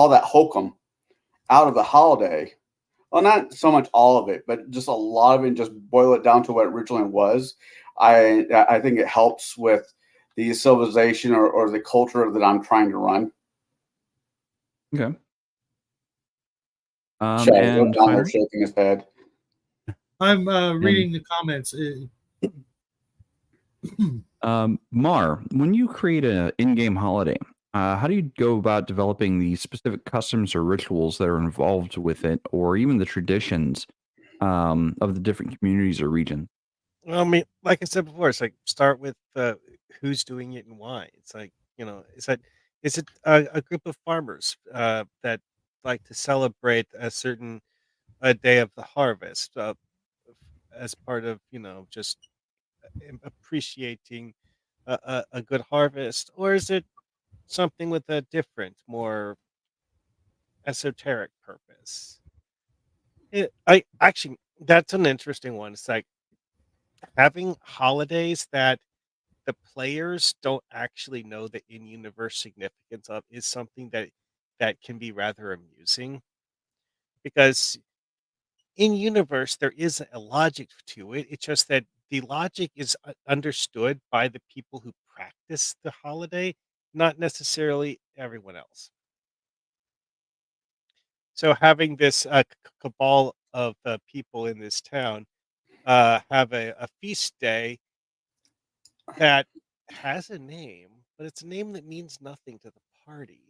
that hokum out of the holiday, well, not so much all of it, but just a lot of it, and just boil it down to what it originally was. I think it helps with the civilization or the culture that I'm trying to run. Okay. And Donald shaking his head. I'm reading the comments. Mar, when you create an in-game holiday, how do you go about developing the specific customs or rituals that are involved with it, or even the traditions of the different communities or regions? Well, I mean, like I said before, it's like start with who's doing it and why. It's like, is it a group of farmers that like to celebrate a certain day of the harvest as part of just appreciating a good harvest, or is it something with a different, more esoteric purpose? I actually, that's an interesting one. It's like having holidays that the players don't actually know the in-universe significance of is something that can be rather amusing, because in universe there is a logic to it. It's just that the logic is understood by the people who practice the holiday, not necessarily everyone else. So having this cabal of people in this town have a feast day that has a name, but it's a name that means nothing to the party.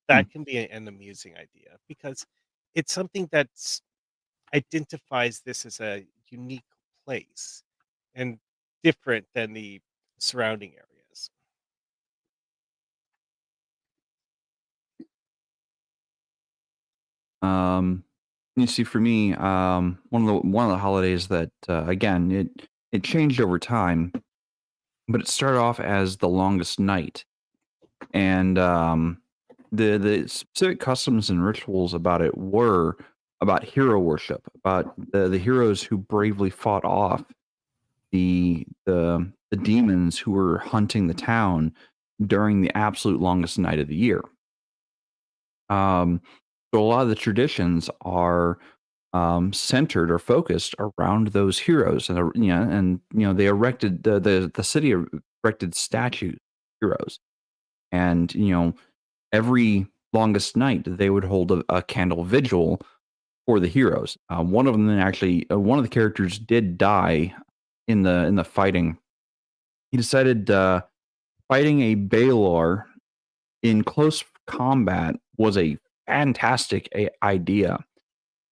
That can be an amusing idea, because it's something that's identifies this as a unique place and different than the surrounding areas. You see, for me, one of the holidays that again it changed over time, but it started off as the longest night, and the specific customs and rituals about it were about hero worship, about the heroes who bravely fought off the demons who were hunting the town during the absolute longest night of the year. So a lot of the traditions are centered or focused around those heroes, and they erected the city erected statues of heroes, And, every longest night they would hold a candle vigil for the heroes. One of them actually, one of the characters did die in the fighting. He decided fighting a Baelor in close combat was a fantastic idea.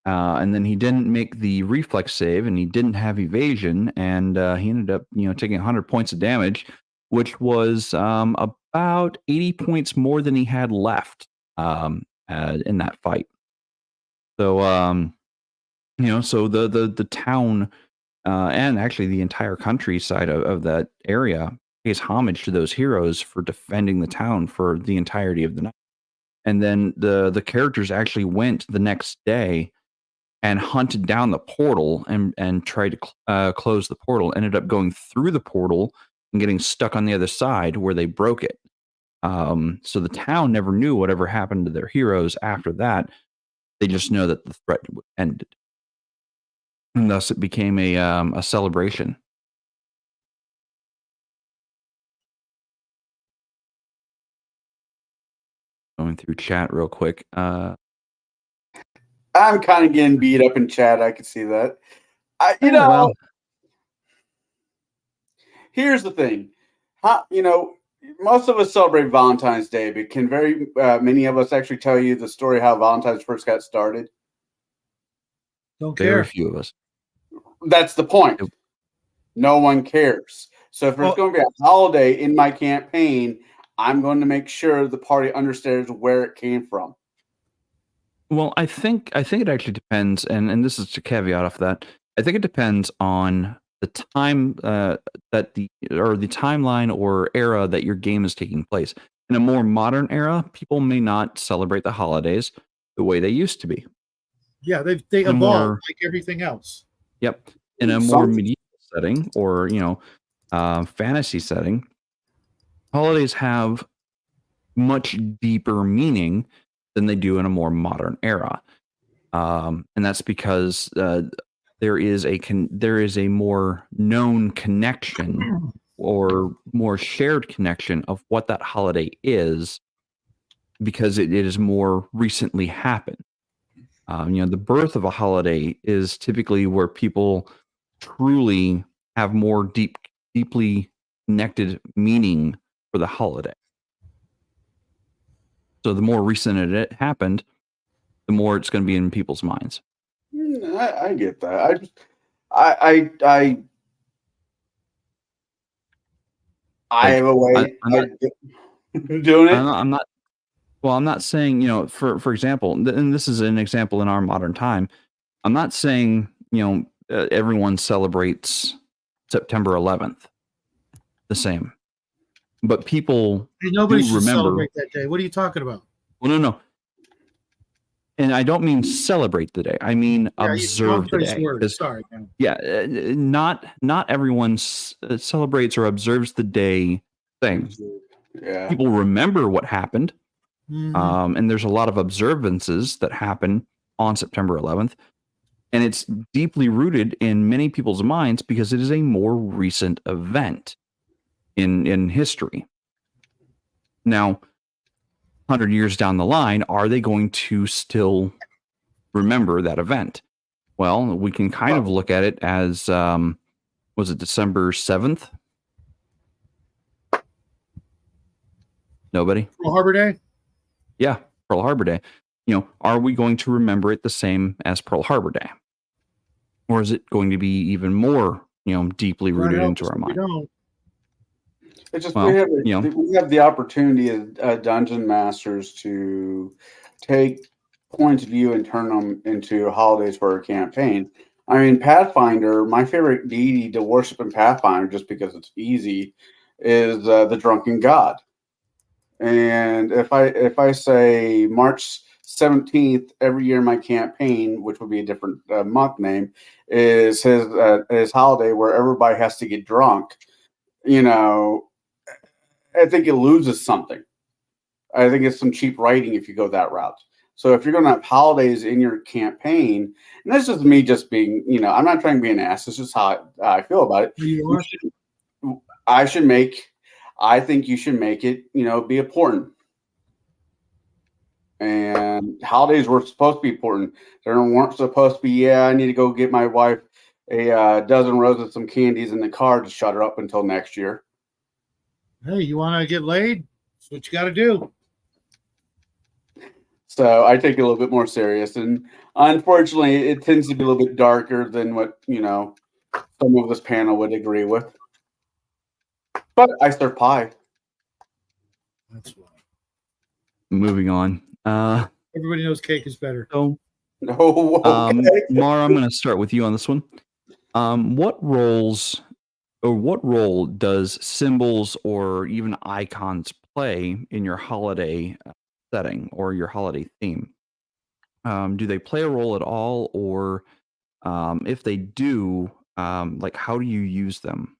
And then he didn't make the reflex save, and he didn't have evasion, and he ended up, taking 100 points of damage, which was about 80 points more than he had left in that fight. So, so the town and actually the entire countryside of that area pays homage to those heroes for defending the town for the entirety of the night. And then the characters actually went the next day and hunted down the portal and tried to close the portal. Ended up going through the portal and getting stuck on the other side where they broke it. So the town never knew whatever happened to their heroes after that. They just know that the threat ended. And thus it became a celebration. Going through chat real quick. I'm kind of getting beat up in chat. I can see that. Here's the thing. Most of us celebrate Valentine's Day, but can very many of us actually tell you the story how Valentine's first got started? Don't care. Very few of us. That's the point. No one cares. So if there's going to be a holiday in my campaign, I'm going to make sure the party understands where it came from. Well, I think it actually depends, and this is a caveat off that. I think it depends on the time the timeline or era that your game is taking place. In a more modern era, people may not celebrate the holidays the way they used to be. Yeah, they evolved like everything else. Yep. In a more medieval setting or fantasy setting, holidays have much deeper meaning than they do in a more modern era, and that's because there is a more known connection or more shared connection of what that holiday is, because it is more recently happened. The birth of a holiday is typically where people truly have more deeply connected meaning for the holiday. So the more recent it happened, the more it's going to be in people's minds. I get that. I have a way doing it. I'm not. Well, I'm not saying, for example, and this is an example in our modern time. I'm not saying, everyone celebrates September 11th the same, but people nobody should remember celebrate that day. What are you talking about? Well, no. And I don't mean celebrate the day. I mean observe the day. Sorry, man. Yeah, not everyone celebrates or observes the day thing. Yeah. People remember what happened. Mm-hmm. And there's a lot of observances that happen on September 11th. And it's deeply rooted in many people's minds because it is a more recent event in history. Now, 100 years down the line, are they going to still remember that event? Well, we can kind of look at it as, was it December 7th? Nobody? Pearl Harbor Day? Yeah, Pearl Harbor Day. Are we going to remember it the same as Pearl Harbor Day? Or is it going to be even more, deeply rooted into our mind? It's just we have the opportunity as dungeon masters to take points of view and turn them into holidays for our campaign. I mean, Pathfinder, my favorite deity to worship in Pathfinder, just because it's easy, is the Drunken God. And if I say March 17th every year in my campaign, which would be a different month name, is his holiday where everybody has to get drunk, I think it loses something. I think it's some cheap writing if you go that route. So if you're going to have holidays in your campaign, and this is me just being, I'm not trying to be an ass. This is how I feel about it. I should make I think you should make it, be important. And holidays were supposed to be important. They weren't supposed to be, I need to go get my wife a dozen roses, some candies in the car to shut her up until next year. Hey, you want to get laid? That's what you got to do. So I take it a little bit more serious. And unfortunately, it tends to be a little bit darker than what, some of this panel would agree with. But I serve pie. That's why. Moving on. Everybody knows cake is better. So, okay. Mara, I'm going to start with you on this one. What role does symbols or even icons play in your holiday setting or your holiday theme? Do they play a role at all, or if they do, like how do you use them?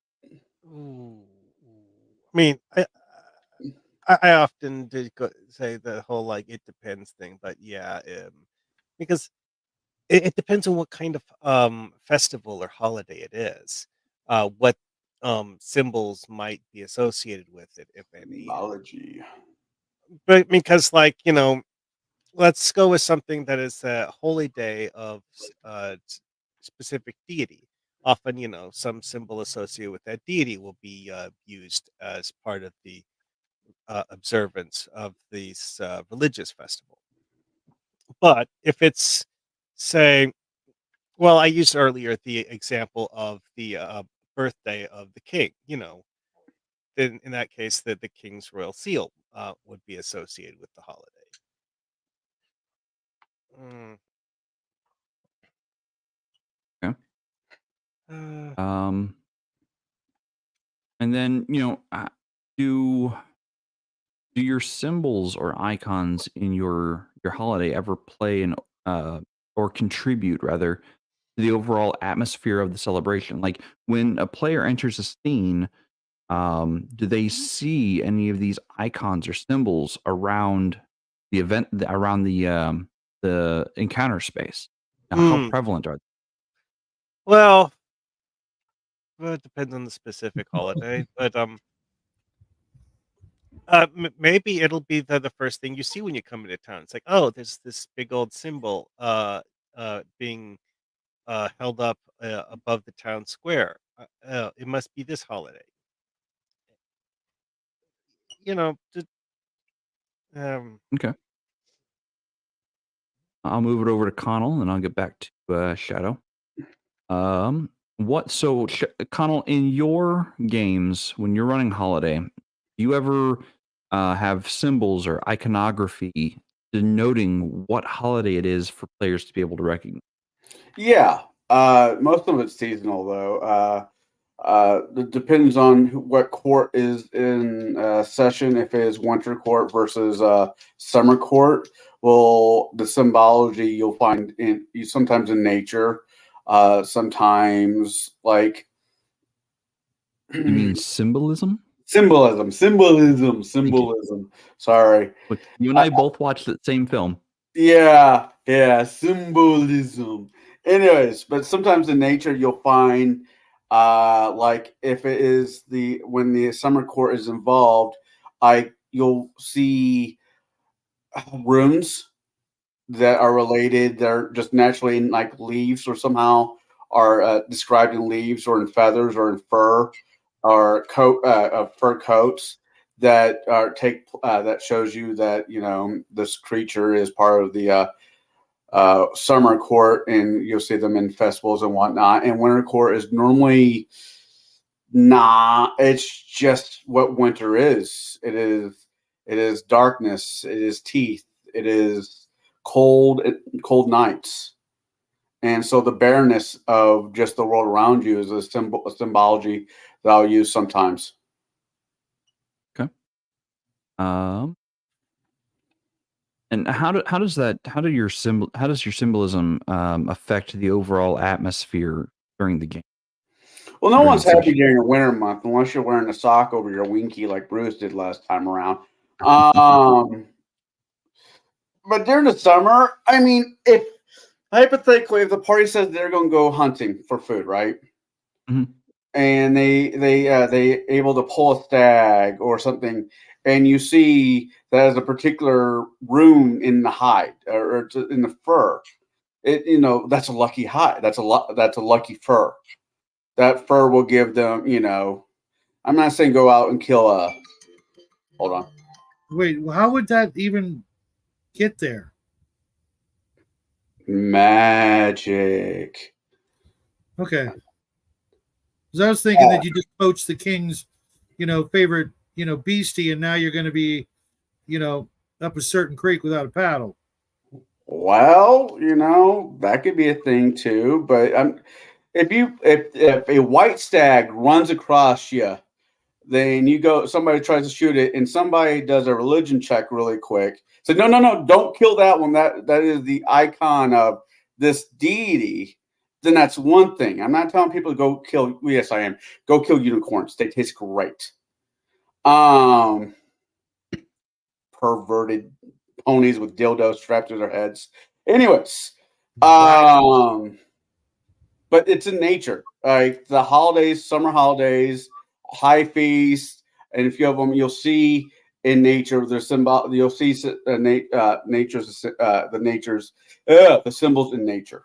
Ooh. I mean, I often did say the whole like it depends thing, but yeah, because it depends on what kind of festival or holiday it is, what symbols might be associated with it, if any. Symbology. But because, like, let's go with something that is a holy day of specific deity. Often, some symbol associated with that deity will be used as part of the observance of these religious festival. But if it's, say, well, I used earlier the example of the birthday of the king. Then in that case, the king's royal seal would be associated with the holiday. Mm. Okay. Uh, And then do your symbols or icons in your holiday ever play or contribute rather to the overall atmosphere of the celebration? Like when a player enters a scene, do they see any of these icons or symbols around the event, around the encounter space? Now, how mm. prevalent are Well, it depends on the specific holiday, but maybe it'll be the first thing you see when you come into town. It's like, oh, there's this big old symbol being held up above the town square. It must be this holiday. Um, okay? I'll move it over to Connell, and I'll get back to Shadow. Connell, in your games when you're running holiday, do you ever have symbols or iconography denoting what holiday it is for players to be able to recognize? Yeah. Most of it's seasonal, though. It depends on what court is in session. If it is winter court versus summer court, well, the symbology you'll find sometimes in nature, sometimes like You mean symbolism? symbolism. Sorry. Look, you and I both watched the same film. Yeah, symbolism. Anyways, but sometimes in nature you'll find like if it is when the summer court is involved, you'll see runes that are related. They're just naturally in like leaves or somehow are described in leaves or in feathers or in fur or fur coats that that shows you that this creature is part of the summer court, and you'll see them in festivals and whatnot. And winter court is normally not. It's just what winter is. It is darkness. It is teeth. It is cold nights. And so the bareness of just the world around you is a symbology that I'll use sometimes. Okay. And how does your symbolism affect the overall atmosphere during the game? Well, no one's happy during a winter month unless you're wearing a sock over your winky like Bruce did last time around. But during the summer, I mean, hypothetically, if the party says they're going to go hunting for food, right? Mm-hmm. and they able to pull a stag or something, and you see that there's a particular room in the hide or in the fur. That's a lucky hide. That's a lucky fur. That fur will give them. I'm not saying go out and kill a. Hold on. Wait, how would that even get there? Magic. Okay. Because I was thinking that you just poached the king's, favorite, beastie, and now you're going to be, up a certain creek without a paddle. Well, that could be a thing too. But if a white stag runs across you, then somebody tries to shoot it, and somebody does a religion check really quick. So no, don't kill that one. That is the icon of this deity. Then that's one thing. I'm not telling people to go kill. Yes, I am. Go kill unicorns. They taste great. Perverted ponies with dildos strapped to their heads. Anyways, but it's in nature. Like the holidays, summer holidays, high feast, and a few of them you'll see in nature. There's symbol. You'll see nature's the symbols in nature.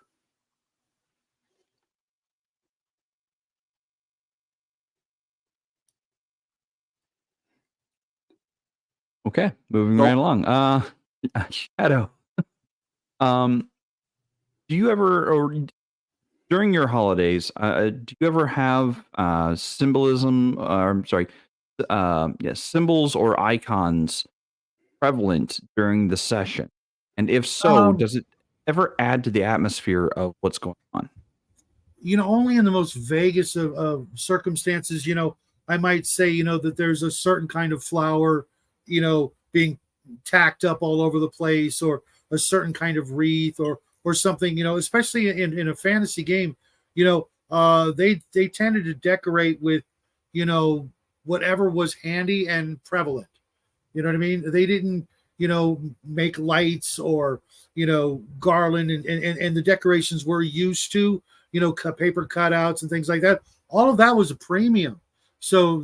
Okay, moving right along. Shadow. Do you ever, or during your holidays, do you ever have symbolism? I'm sorry, symbols or icons prevalent during the session? And if so, does it ever add to the atmosphere of what's going on? Only in the most vaguest of circumstances, I might say, that there's a certain kind of flower, being tacked up all over the place, or a certain kind of wreath or something, especially in a fantasy game, they tended to decorate with, whatever was handy and prevalent. You know what I mean? They didn't, make lights or, garland and the decorations we're used to, paper cutouts and things like that. All of that was a premium. So,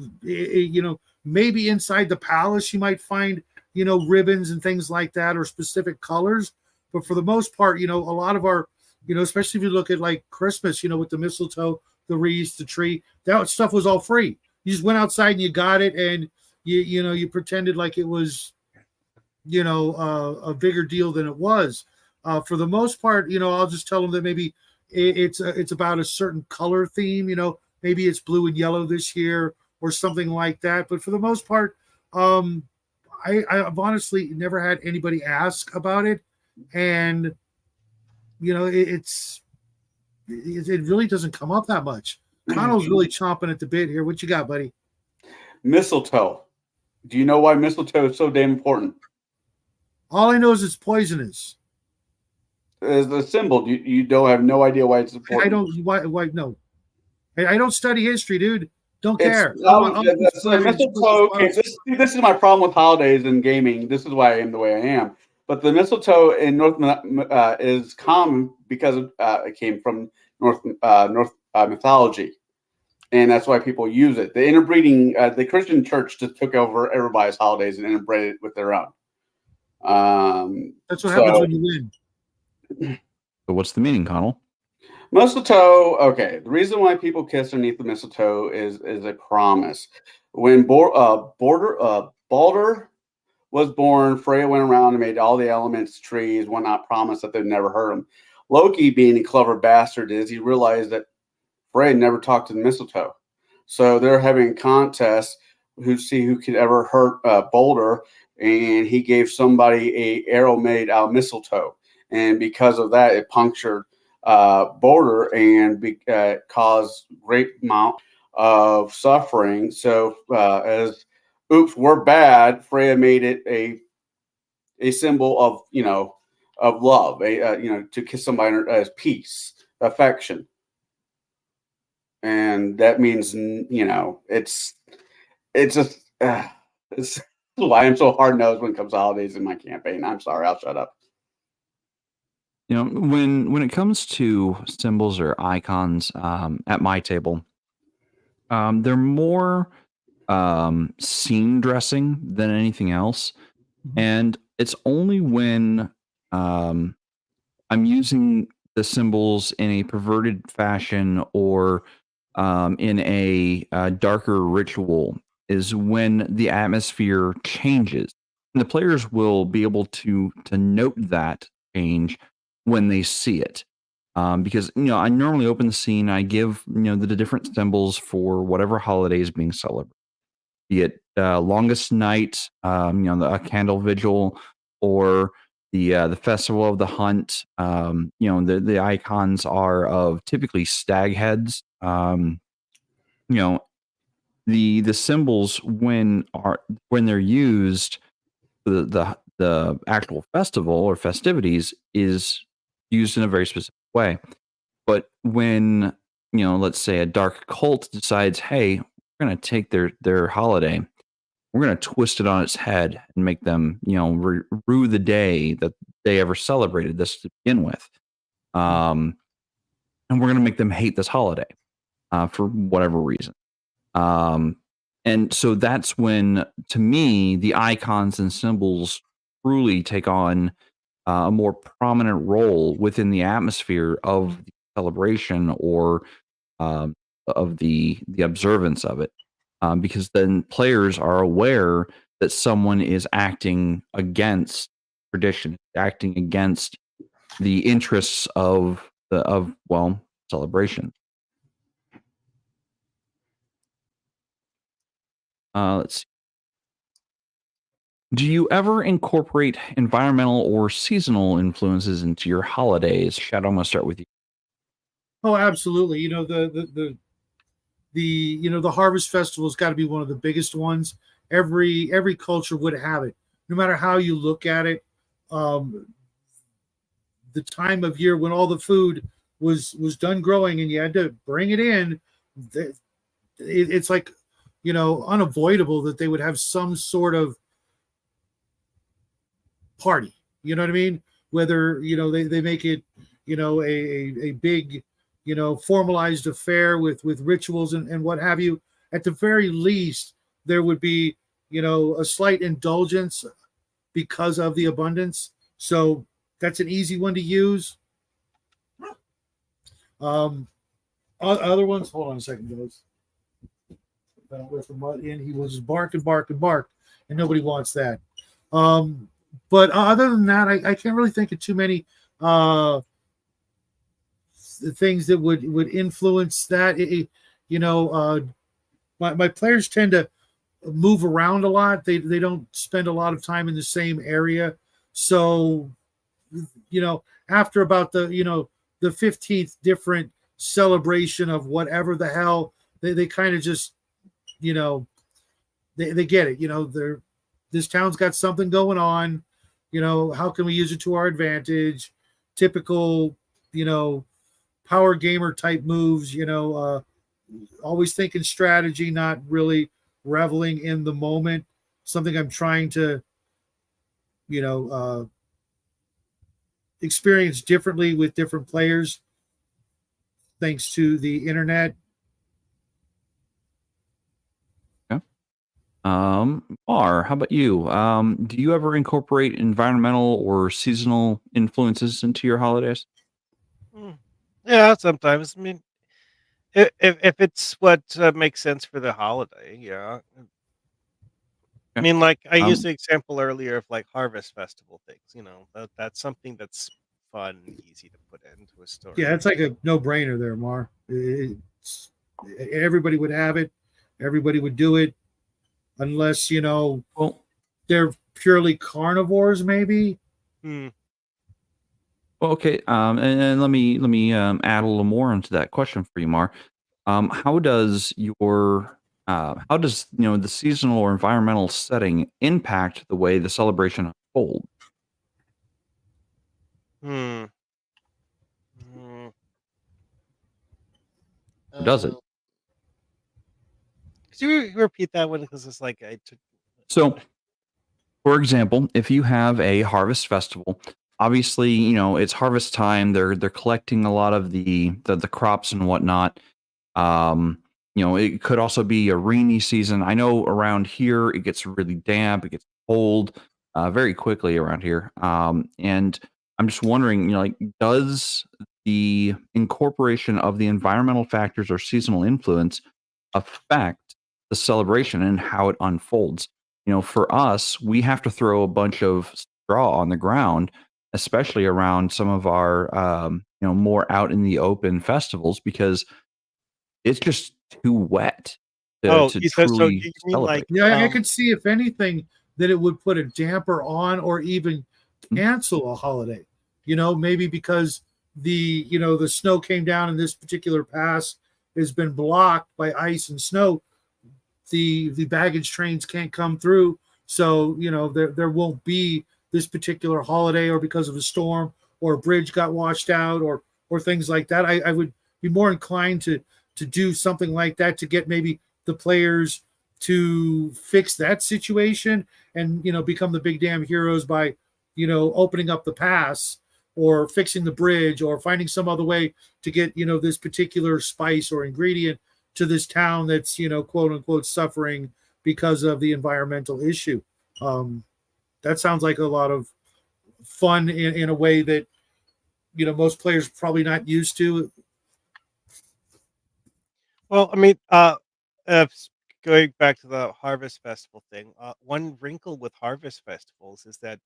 maybe inside the palace, you might find, ribbons and things like that, or specific colors. But for the most part, a lot of our, especially if you look at like Christmas, with the mistletoe, the wreaths, the tree, that stuff was all free. You just went outside and you got it, and you pretended like it was, a bigger deal than it was. For the most part, I'll just tell them that maybe it's about a certain color theme. Maybe it's blue and yellow this year or something like that. But for the most part, I've honestly never had anybody ask about it, and it really doesn't come up that much. Connell's really chomping at the bit here. What you got, buddy? Mistletoe. Do you know why mistletoe is so damn important? All I know is it's poisonous. As a symbol, you don't have no idea why it's important. I don't. Why? No. I don't study history, dude. Don't care. Mistletoe. Okay, this is my problem with holidays and gaming. This is why I am the way I am. But the mistletoe in North is common because it came from North mythology, and that's why people use it. The interbreeding, the Christian church just took over everybody's holidays and interbred it with their own. That's what happens when you win. So what's the meaning, Conall? Mistletoe. Okay, the reason why people kiss underneath the mistletoe is a promise. When Balder was born, Freya went around and made all the elements, trees, whatnot, promise that they'd never hurt him. Loki, being a clever bastard, he realized that Freya never talked to the mistletoe. So they're having a contest who could ever hurt Balder, and he gave somebody a arrow made out of mistletoe. And because of that, it punctured Balder and caused great amount of suffering. So as oops, we're bad, Freya made it a symbol of of love, to kiss somebody as peace, affection, and that means it's just it's why I'm so hard nosed when it comes to holidays in my campaign. I'm sorry, I'll shut up. When it comes to symbols or icons at my table, They're more scene dressing than anything else. And it's only when I'm using the symbols in a perverted fashion or in a darker ritual is when the atmosphere changes. And the players will be able to note that change when they see it. Because I normally open the scene, I give the different symbols for whatever holiday is being celebrated, be it longest night, a candle vigil, or the festival of the hunt. The icons are of typically stag heads. You know, the symbols when they're used, the actual festival or festivities is used in a very specific way. But when let's say a dark cult decides, hey, we're going to take their holiday, we're going to twist it on its head and make them rue the day that they ever celebrated this to begin with, and we're going to make them hate this holiday for whatever reason. And so that's when, to me, the icons and symbols truly take on a more prominent role within the atmosphere of the celebration or of the observance of it, because then players are aware that someone is acting against tradition, acting against the interests of celebration. Let's see. Do you ever incorporate environmental or seasonal influences into your holidays? Shadow, I'm going to start with you. Oh, absolutely. The Harvest Festival has got to be one of the biggest ones. Every culture would have it, no matter how you look at it. The time of year when all the food was done growing and you had to bring it in, it's like unavoidable that they would have some sort of party. You know what I mean? Whether they make it a big formalized affair with rituals and what have you. At the very least, there would be a slight indulgence because of the abundance. So that's an easy one to use. Other ones, hold on a second, guys. With the mud in, he will just bark and bark and bark, and nobody wants that. But other than that, I can't really think of too many things that would influence that. My players tend to move around a lot. They don't spend a lot of time in the same area. So, after about the 15th different celebration of whatever the hell, they kind of just, they get it. This town's got something going on. How can we use it to our advantage? Typical, power gamer type moves, always thinking strategy, not really reveling in the moment. Something I'm trying to, experience differently with different players, thanks to the internet. Mar, how about you? Do you ever incorporate environmental or seasonal influences into your holidays? Yeah, sometimes. I mean, if it's what makes sense for the holiday, yeah. I mean, like I used the example earlier of like Harvest Festival things. That's something that's fun and easy to put into a story. Yeah, it's like a no-brainer there, Mar. Everybody would have it. Everybody would do it. Unless they're purely carnivores, maybe. Well, okay. And let me add a little more into that question for you, Mar. How does the seasonal or environmental setting impact the way the celebration unfolds? Does it? Could you repeat that one? Because it's like I took. So, for example, if you have a harvest festival, obviously, it's harvest time. They're collecting a lot of the crops and whatnot. it could also be a rainy season. I know around here it gets really damp, it gets cold very quickly around here. And I'm just wondering, does the incorporation of the environmental factors or seasonal influence affect the celebration and how it unfolds? For us, we have to throw a bunch of straw on the ground, especially around some of our, more out in the open festivals, because it's just too wet to So truly you mean like celebrate. Yeah, I could see if anything that it would put a damper on or even cancel a holiday. Maybe because the snow came down and this particular pass has been blocked by ice and snow. The baggage trains can't come through, so there won't be this particular holiday, or because of a storm or a bridge got washed out, or things like that. I would be more inclined to do something like that to get maybe the players to fix that situation and become the big damn heroes by opening up the pass or fixing the bridge or finding some other way to get this particular spice or ingredient to this town that's quote unquote suffering because of the environmental issue. That sounds like a lot of fun in a way that most players probably not used to. Well, I mean, going back to the Harvest Festival thing, one wrinkle with Harvest Festivals is that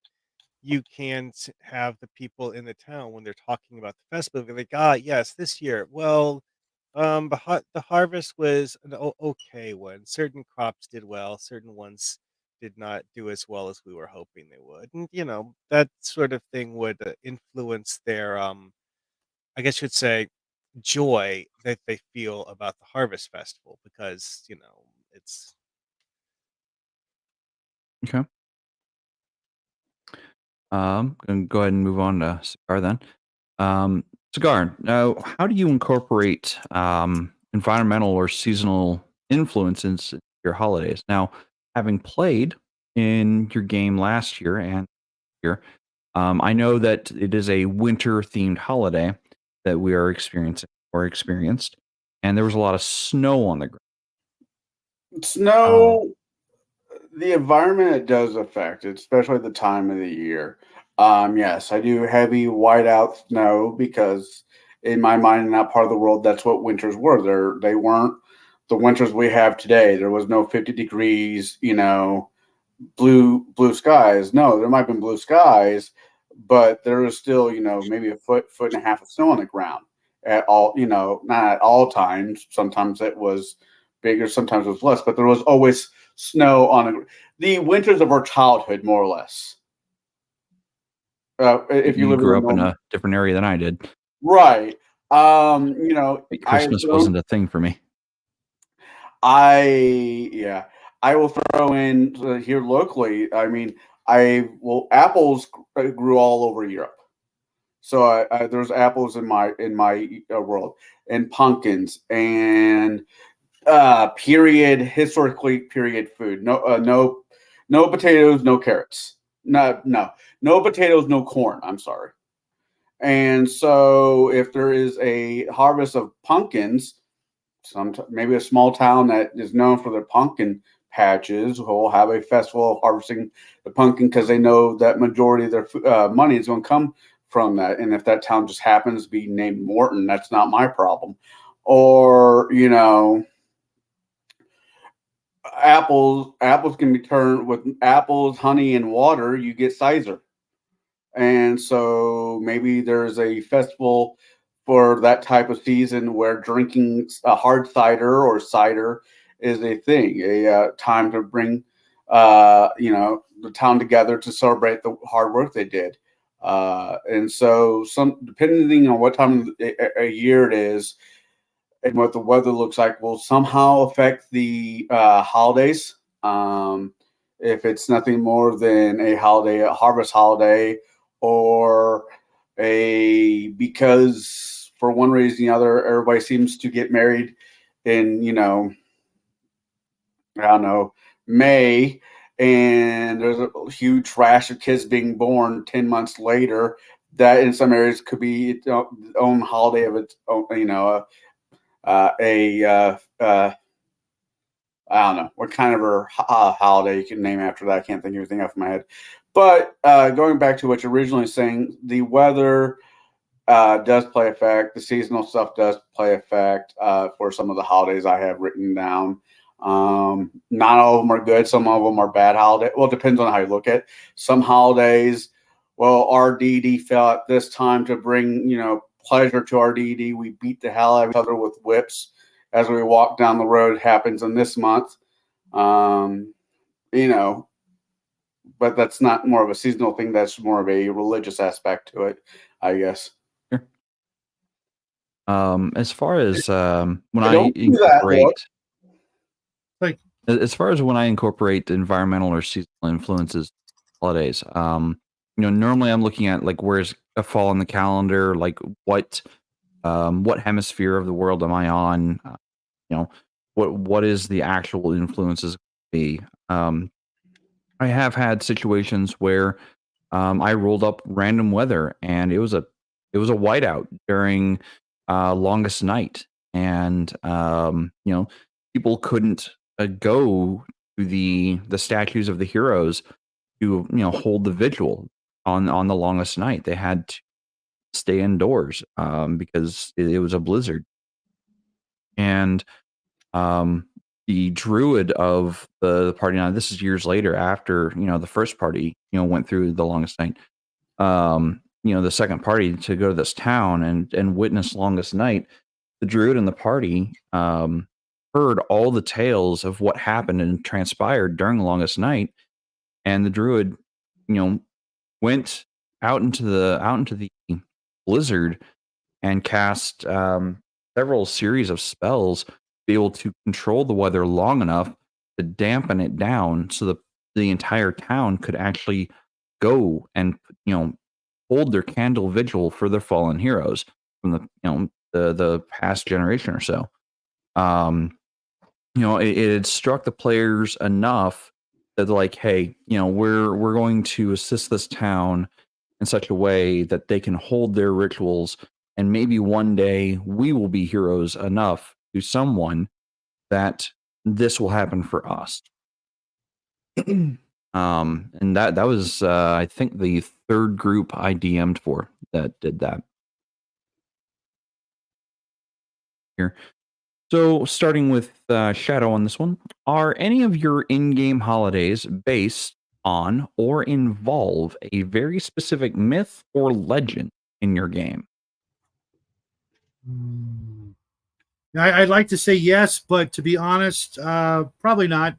you can't have the people in the town when they're talking about the festival be like, yes, this year. Well, the harvest was an okay one. Certain crops did well, certain ones did not do as well as we were hoping they would, and that sort of thing would influence their I guess you'd say, joy that they feel about the Harvest Festival because, it's Okay. Gonna go ahead and move on to Cigar then. Cigar, now, how do you incorporate environmental or seasonal influences in your holidays? Now, having played in your game last year and year, I know that it is a winter themed holiday that we are experiencing or experienced, and there was a lot of snow on the ground. Um, Snow, the environment it does affect, especially the time of the year. Yes, I do heavy whiteout snow because in my mind, in that part of the world, that's what winters were. They weren't the winters we have today. There was no 50 degrees, blue skies. No, there might have been blue skies, but there was still, maybe a foot and a half of snow on the ground at all, not at all times. Sometimes it was bigger, sometimes it was less, but there was always snow on the winters of our childhood, more or less. If you you live in grew a up in normal, a different area than I did. right. Like, I've Christmas thrown wasn't a thing for me. Yeah, I will throw in here locally. I mean, apples grew all over Europe, so there's apples in my world, and pumpkins and historically period food. No potatoes, no carrots. No potatoes, no corn. I'm sorry. And so, if there is a harvest of pumpkins, maybe a small town that is known for their pumpkin patches will have a festival of harvesting the pumpkin because they know that majority of their money is going to come from that. And if that town just happens to be named Morton, that's not my problem. Or apples can be turned with apples, honey, and water. You get cider. And so maybe there's a festival for that type of season where drinking a hard cider is a thing, a time to bring, the town together to celebrate the hard work they did. And so, depending on what time of a year it is and what the weather looks like, will somehow affect the holidays. If it's nothing more than a harvest holiday, or because for one reason or the other, everybody seems to get married in, I don't know, May, and there's a huge rash of kids being born 10 months later. That in some areas could be its own holiday of its own, I don't know what kind of a holiday you can name after that. I can't think of anything off my head. But going back to what you're originally saying, the weather does play effect. The seasonal stuff does play effect for some of the holidays I have written down. Not all of them are good. Some of them are bad holidays. Well, it depends on how you look at it. Some holidays, well, our DD fell at this time to bring, pleasure to our DD. We beat the hell out of each other with whips as we walk down the road. It happens in this month. But that's not more of a seasonal thing. That's more of a religious aspect to it, I guess. Sure. As far as when I incorporate, as far as when I incorporate environmental or seasonal influences, holidays, normally I'm looking at like where's a fall in the calendar, like what hemisphere of the world am I on? What is the actual influences be? I have had situations where I rolled up random weather, and it was a whiteout during longest night, and people couldn't go to the statues of the heroes to hold the vigil on the longest night. They had to stay indoors because it was a blizzard, and the druid of the party. Now, this is years later after the first party went through the longest night. The second party to go to this town and witness longest night. The druid and the party heard all the tales of what happened and transpired during the longest night, and the druid went out into the blizzard and cast several series of spells to be able to control the weather long enough to dampen it down so the entire town could actually go and hold their candle vigil for their fallen heroes from the past generation or so. It had struck the players enough that they're like, hey, we're going to assist this town in such a way that they can hold their rituals, and maybe one day we will be heroes enough to someone that this will happen for us. And that was I think the third group I DM'd for that did that. Here. So starting with Shadow on this one, are any of your in-game holidays based on or involve a very specific myth or legend in your game? I'd like to say yes, but to be honest, probably not.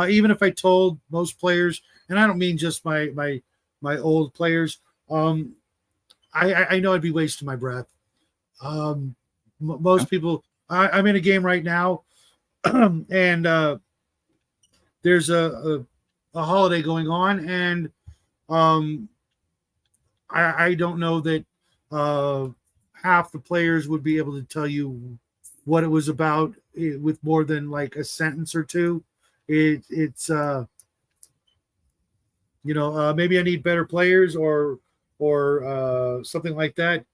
Even if I told most players, and I don't mean just my old players, I know I'd be wasting my breath. Most people, I'm in a game right now, and there's a holiday going on, and I don't know that half the players would be able to tell you what it was about with more than like a sentence or two. It's maybe I need better players or something like that.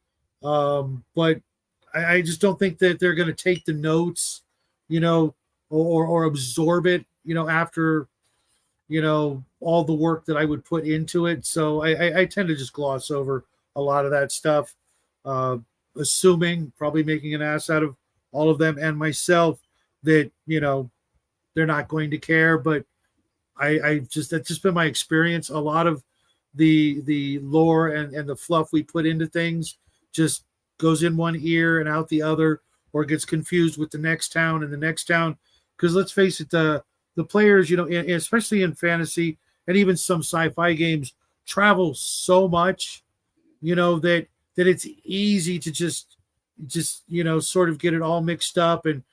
But I just don't think that they're going to take the notes, or absorb it, after, all the work that I would put into it. So I tend to just gloss over a lot of that stuff, assuming, probably making an ass out of all of them and myself, that, they're not going to care. But that's just been my experience. A lot of the lore and the fluff we put into things just goes in one ear and out the other, or gets confused with the next town and the next town. Because let's face it, the players, especially in fantasy and even some sci-fi games, travel so much, that it's easy to just sort of get it all mixed up and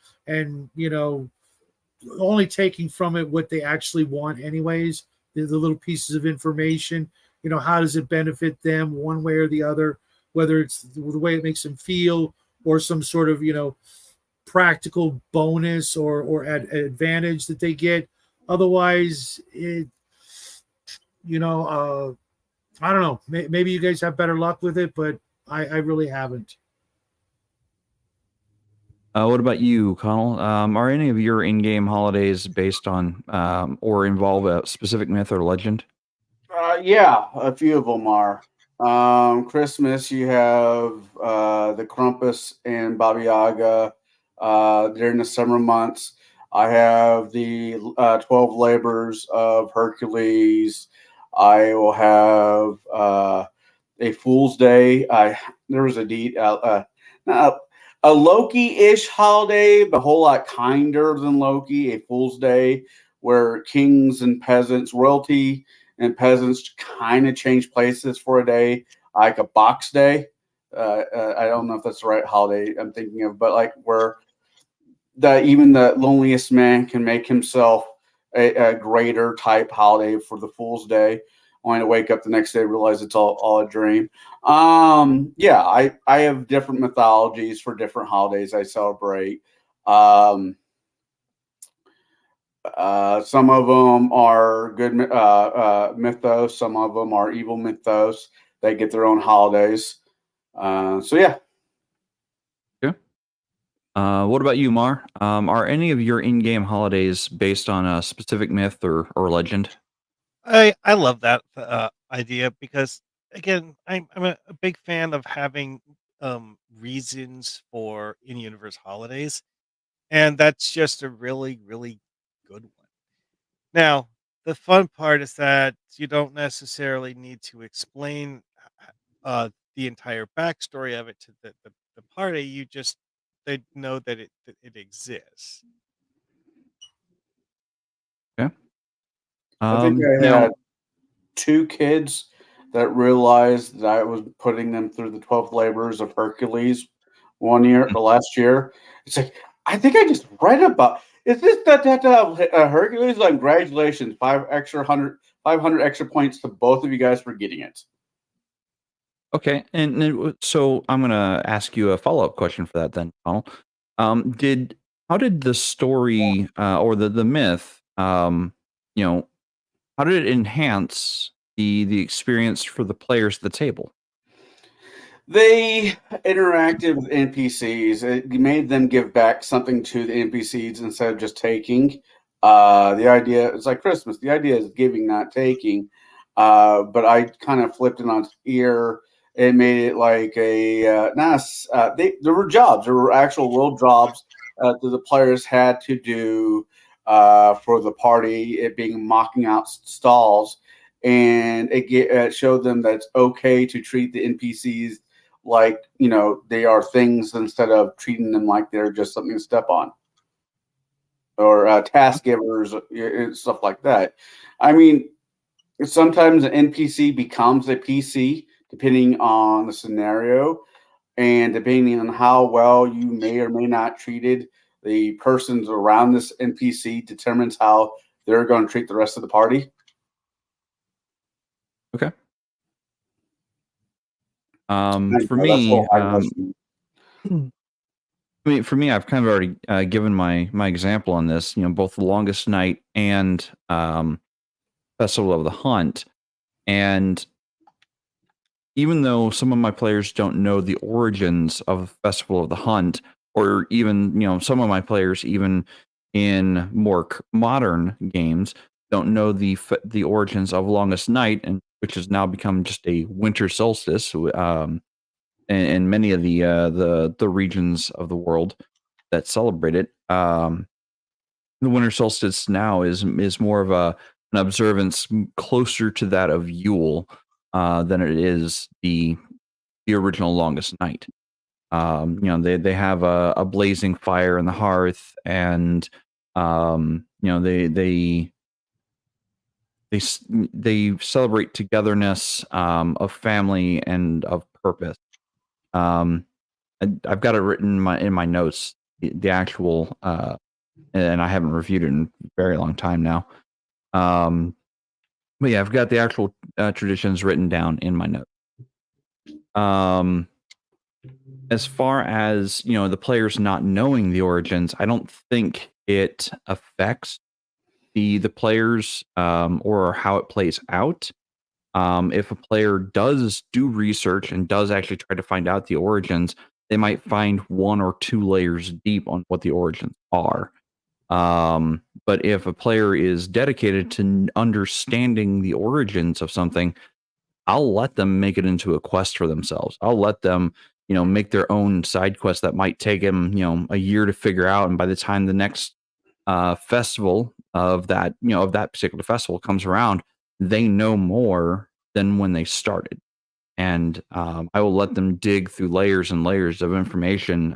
only taking from it what they actually want anyways, the little pieces of information. How does it benefit them one way or the other, whether it's the way it makes them feel or some sort of practical bonus or advantage that they get. Otherwise, I don't know, maybe you guys have better luck with it, but I really haven't. What about you, Conall? Are any of your in-game holidays based on or involve a specific myth or legend? Yeah, a few of them are. Christmas, you have the Krampus and Baba Yaga. During the summer months, I have the 12 Labors of Hercules. I will have a Fool's Day. There was not a Loki-ish holiday, but a whole lot kinder than Loki. A Fool's Day where kings and peasants, royalty and peasants, kind of change places for a day, like a Box Day. I don't know if that's the right holiday I'm thinking of, but like where even the loneliest man can make himself a greater type holiday for the Fool's Day, only to wake up the next day and realize it's all a dream. Yeah, I have different mythologies for different holidays I celebrate. Some of them are good mythos. Some of them are evil mythos. They get their own holidays. So yeah. What about you, Mar? Are any of your in-game holidays based on a specific myth or legend? I love that idea because again, I'm a big fan of having reasons for in-universe holidays, and that's just a really really good one. Now, the fun part is that you don't necessarily need to explain the entire backstory of it to the party. You just they know that it exists. Okay. I think I Now, had 2 kids that realized that I was putting them through the 12 labors of Hercules one year, or last year. It's like, I think I just read about, is this Hercules? Like, congratulations, 500 extra points to both of you guys for getting it. okay, so I'm gonna ask you a follow-up question for that then, Conall. How did the story or the myth, you know, how did it enhance the experience for the players at the table? They interacted with NPCs. It made them give back something to the NPCs instead of just taking. The idea is like Christmas. The idea is giving, not taking. But I kind of flipped it on its ear. It made it like there were jobs. There were actual real jobs that the players had to do for the party. It being mocking out stalls, and it showed them that it's okay to treat the NPCs like they are things instead of treating them like they're just something to step on, or task givers, stuff like that. I mean, sometimes an NPC becomes a PC depending on the scenario, and depending on how well you may or may not treated the persons around this NPC determines how they're going to treat the rest of the party. Okay. For That's me, what I for me, I've kind of already given my example on this. Both the Longest Night and Festival of the Hunt, and even though some of my players don't know the origins of Festival of the Hunt, or even some of my players, even in more modern games, don't know the origins of Longest Night, and which has now become just a winter solstice. In many of the regions of the world that celebrate it, the winter solstice now is more of an observance closer to that of Yule than it is the original Longest Night. They have a blazing fire in the hearth, and they celebrate togetherness of family and of purpose. I've got it written in my notes, the actual, and I haven't reviewed it in a very long time now. But yeah, I've got the actual traditions written down in my notes. As far as the players not knowing the origins, I don't think it affects the players or how it plays out. If a player does do research and does actually try to find out the origins, they might find 1 or 2 layers deep on what the origins are. But if a player is dedicated to understanding the origins of something, I'll let them make it into a quest for themselves. I'll let them, make their own side quest that might take them, a year to figure out. And by the time the next festival of that, of that particular festival comes around, they know more than when they started. And I will let them dig through layers and layers of information,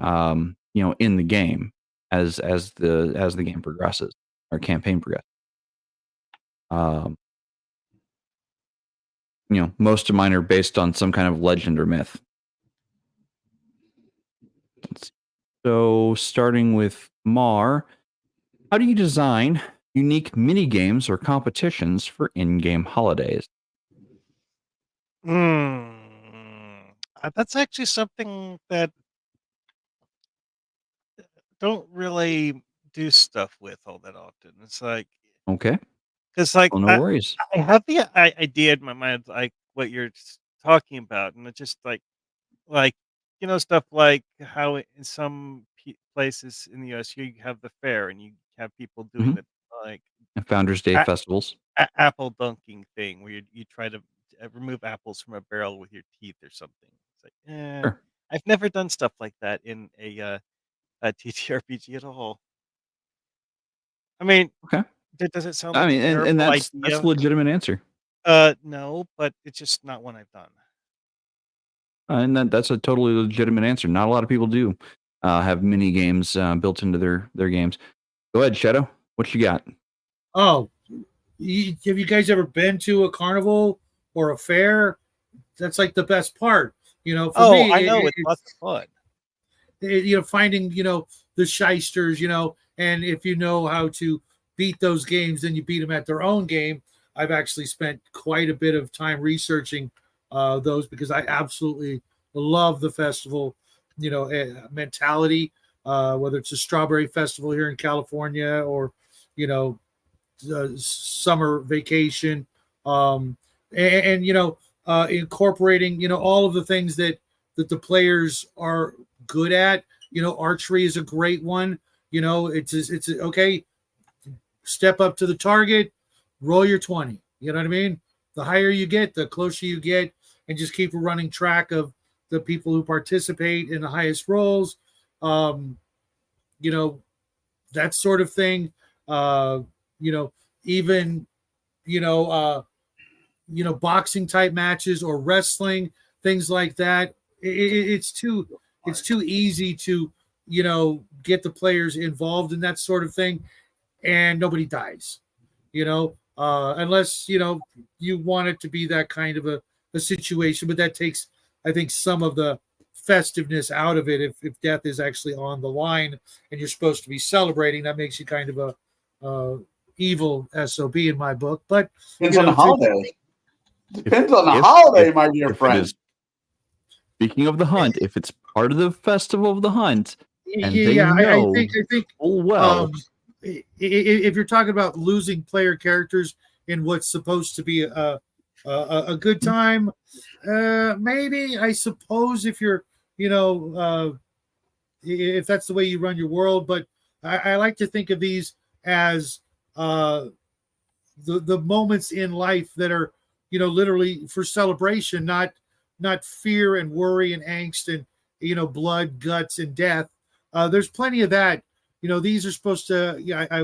in the game as the game progresses or campaign progresses. Most of mine are based on some kind of legend or myth. So, starting with Mar, how do you design unique mini games or competitions for in-game holidays? That's actually something that don't really do stuff with all that often. It's like, Okay. because like Well, no worries. I have the idea in my mind, like what you're talking about, and it's just like stuff like how in some places in the U.S. you have the fair and you have people doing Mhm. the like Founders Day a- festivals. apple dunking thing where you try to remove apples from a barrel with your teeth or something. It's like, Sure. I've never done stuff like that in a TTRPG at all. I mean, Okay. does it sound I like a mean, and terrible that's a idea? legitimate answer. No, but it's just not one I've done. And that's a totally legitimate answer. Not a lot of people do have mini games built into their games. Go ahead, Shadow. What you got? Oh, have you guys ever been to a carnival or a fair? That's like the best part. For Oh, me, I know, it's lots of fun. finding the shysters, and if you know how to beat those games, then you beat them at their own game. I've actually spent quite a bit of time researching those because I absolutely love the festival, mentality. Whether it's a strawberry festival here in California or you know summer vacation, and incorporating all of the things that the players are good at. Archery is a great one. It's okay. Step up to the target, roll your 20. You know what I mean? The higher you get, the closer you get, and just keep a running track of the people who participate in the highest rolls. Um, you know, that sort of thing. Uh, you know, even you know, uh, boxing type matches or wrestling, things like that. It's too easy to get the players involved in that sort of thing, and nobody dies. Unless you want it to be that kind of a situation, but that takes, I think, some of the festiveness out of it. If death is actually on the line and you're supposed to be celebrating, that makes you kind of a evil SOB in my book. But Depends on the holiday. Depends on the If- holiday, my dear if it friend. is- Speaking of the hunt, if it's part of the festival of the hunt, and they yeah, I know think full well, if you're talking about losing player characters in what's supposed to be a good time, maybe, I suppose, if you're if that's the way you run your world. But I like to think of these as the moments in life that are literally for celebration, not fear and worry and angst and blood, guts, and death. There's plenty of that. These are supposed to, I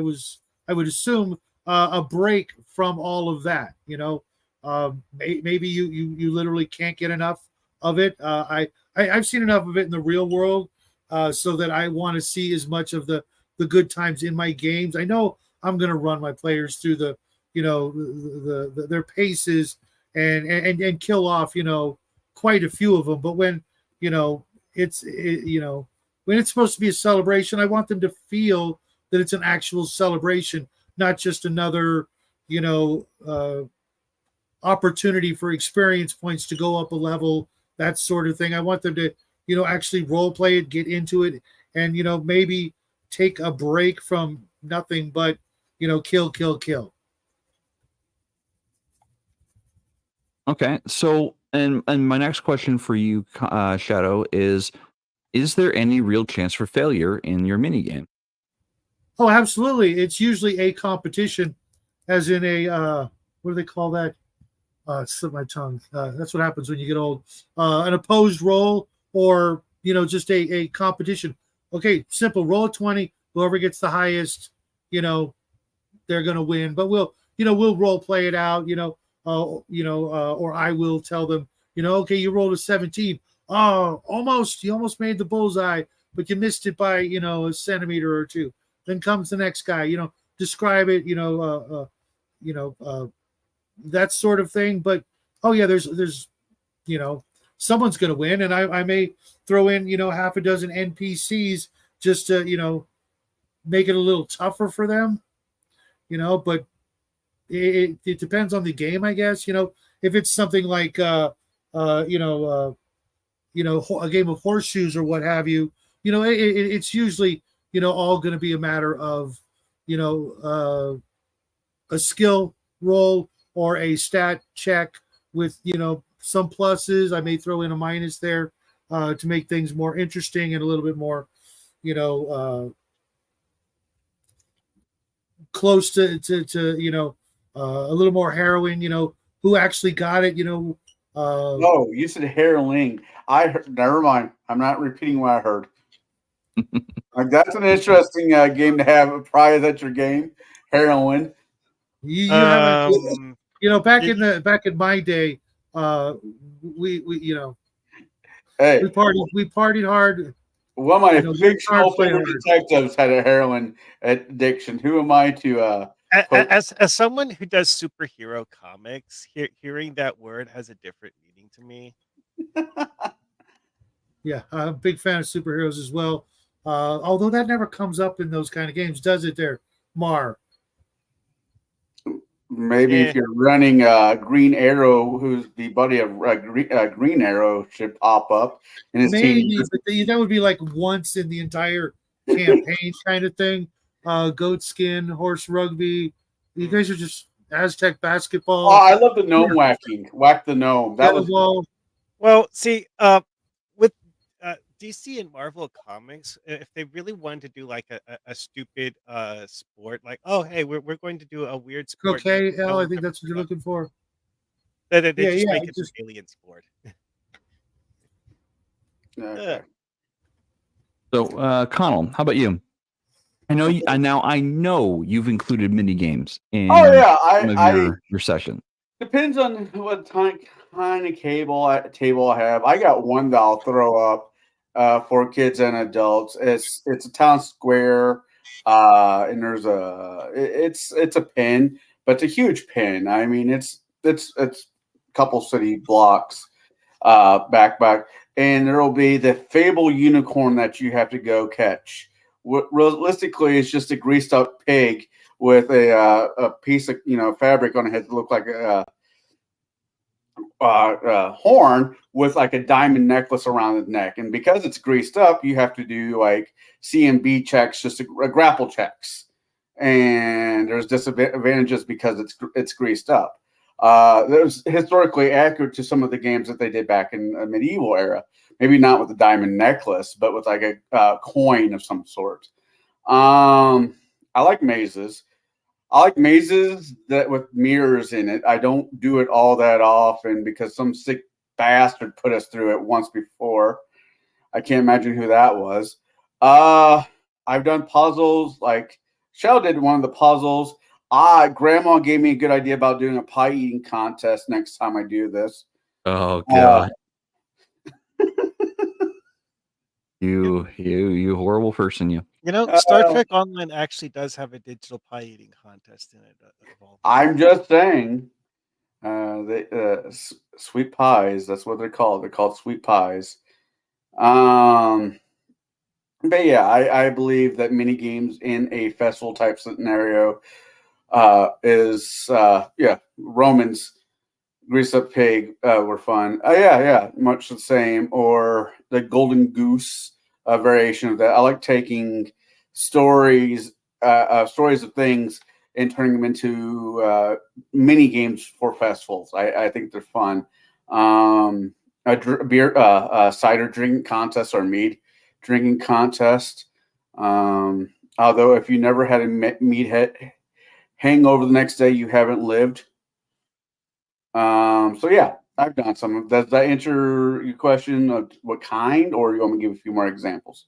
would assume, a break from all of that. Maybe you literally can't get enough of it. I've seen enough of it in the real world, so that I want to see as much of the good times in my games. I know I'm going to run my players through their paces and kill off quite a few of them. But when when it's supposed to be a celebration, I want them to feel that it's an actual celebration, not just another opportunity for experience points to go up a level, that sort of thing. I want them to actually role play it, get into it, and maybe take a break from nothing but kill, kill, kill. okay. So, and my next question for you, Shadow, is is there any real chance for failure in your minigame? Oh, absolutely. It's usually a competition, as in a what do they call that? Slip my tongue. That's what happens when you get old. An opposed roll, or just a competition. Okay, simple. Roll a 20. Whoever gets the highest, they're gonna win. But we'll role play it out. Or I will tell them. Okay, you rolled a 17. Oh, almost. You almost made the bullseye, but you missed it by a centimeter or two. Then comes the next guy. Describe it. That sort of thing. But there's someone's going to win, and I may throw in half a dozen NPCs just to make it a little tougher for them. But it depends on the game, I guess. If it's something like a game of horseshoes or what have you, it's usually all going to be a matter of a skill roll or a stat check with some pluses. I may throw in a minus there to make things more interesting and a little bit more close to a little more harrowing. Who actually got it? Oh, you said harrowing. I heard, never mind. I'm not repeating what I heard. That's an interesting game to have a prize at your game. Heroin. You haven't, back in my day, we hey, we partied hard. One of my fictional favorite detectives had a heroin addiction. Who am I to? As someone who does superhero comics, hearing that word has a different meaning to me. Yeah, I'm a big fan of superheroes as well. Although that never comes up in those kind of games, does it? There, Mar. Maybe if you're running Green Arrow, who's the buddy of Green Arrow, should pop up in his team. But that would be like once in the entire campaign kind of thing. Goat skin, horse rugby. You guys are just Aztec basketball. Oh, I love the gnome whacking. Whack the gnome. That was well. See, with DC and Marvel comics, if they really wanted to do like a stupid sport, like, oh hey, we're going to do a weird sport. Okay, Al, I think that's what you're looking for. They just make it an alien sport. Okay. So, Conall, how about you? I know I know you've included mini games in your session. Depends on what kind of table I have. I got one that I'll throw up for kids and adults. It's a town square, and there's it's a pin, but it's a huge pin. I mean, it's a couple city blocks back, and there will be the Fable unicorn that you have to go catch. Realistically, it's just a greased up pig with a piece of fabric on it that look like a horn with like a diamond necklace around his neck. And because it's greased up, you have to do like CMB checks, just grapple checks. And there's disadvantages because it's greased up. There's historically accurate to some of the games that they did back in the medieval era. Maybe not with the diamond necklace, but with like a coin of some sort. I like mazes. I like mazes that with mirrors in it. I don't do it all that often because some sick bastard put us through it once before. I can't imagine who that was. I've done puzzles. Like Shell did one of the puzzles. Grandma gave me a good idea about doing a pie eating contest next time I do this. Oh God. You horrible person, you. Star Trek Online actually does have a digital pie eating contest in it. I'm just saying, sweet pies. That's what they're called. They're called sweet pies. But yeah, I believe that mini games in a festival type scenario is Romans grease up pig were fun. Yeah, much the same. Or the golden goose variation of that. I like taking stories of things and turning them into mini games for festivals. I think they're fun. A beer cider drink contest or mead drinking contest. Although if you never had a meathead hangover the next day, you haven't lived. So yeah, I've done some. Does that answer your question of what kind, or you want me to give a few more examples?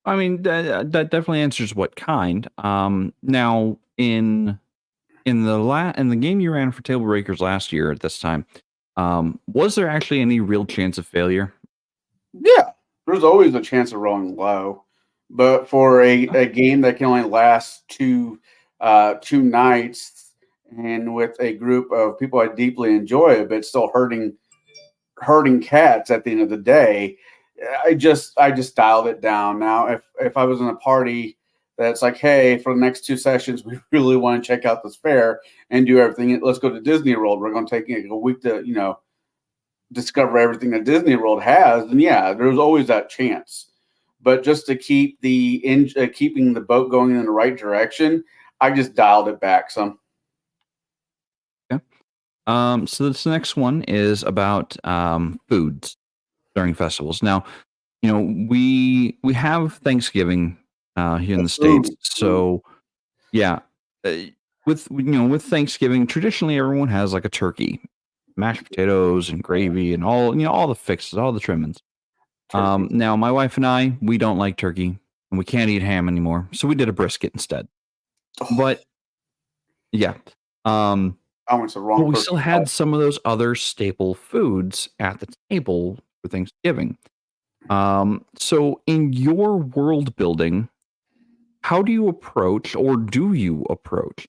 I mean, that definitely answers what kind. Now in the game you ran for Table Breakers last year at this time, was there actually any real chance of failure? Yeah, there's always a chance of rolling low, but for a game that can only last two nights, and with a group of people I deeply enjoy, but still herding cats at the end of the day, I just dialed it down. Now, if I was in a party that's like, hey, for the next 2 sessions, we really want to check out this fair and do everything. Let's go to Disney World. We're going to take a week to discover everything that Disney World has. And yeah, there's always that chance. But just to keep keeping the boat going in the right direction, I just dialed it back some. Okay. So this next one is about foods during festivals. Now, we have Thanksgiving here in the States. So yeah, with Thanksgiving, traditionally everyone has like a turkey, mashed potatoes and gravy and all the fixes, all the trimmings. Now my wife and I, we don't like turkey and we can't eat ham anymore. So we did a brisket instead. But yeah. I went to the wrong. But we still had some of those other staple foods at the table for Thanksgiving. So in your world building, how do you approach, or do you approach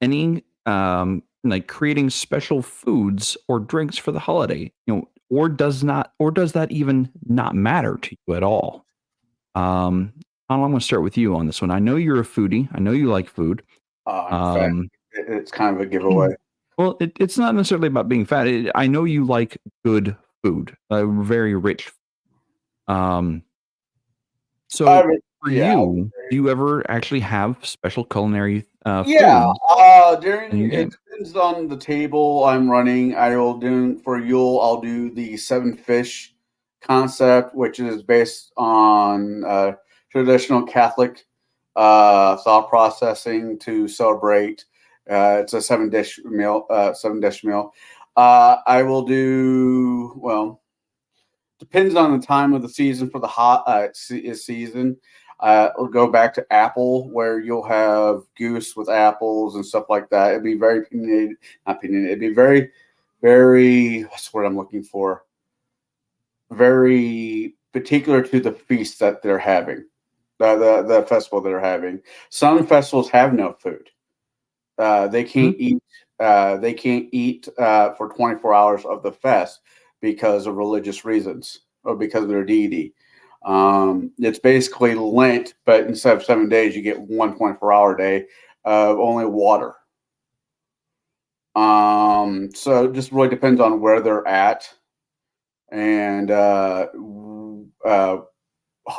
any like creating special foods or drinks for the holiday? Or does that even not matter to you at all? Conall, I'm going to start with you on this one. I know you're a foodie. I know you like food. In fact, it's kind of a giveaway. Well, it's not necessarily about being fat. I know you like good food, very rich. So for you, do you ever actually have special culinary foods? It depends on the table I'm running. I'll do the 7 fish concept, which is based on traditional Catholic thought processing to celebrate. It's a 7-dish meal. I will do, depends on the time of the season for the hot season. We'll go back to apple, where you'll have goose with apples and stuff like that. It'd be very opinionated, not opinionated. It'd be very, very, what's the word I'm looking for? Very particular to the feast that they're having, the festival they're having. Some festivals have no food. They can't eat. They can't eat for 24 hours of the fest because of religious reasons or because of their deity. It's basically Lent, but instead of 7 days, you get 1 24-hour day of only water. So it just really depends on where they're at and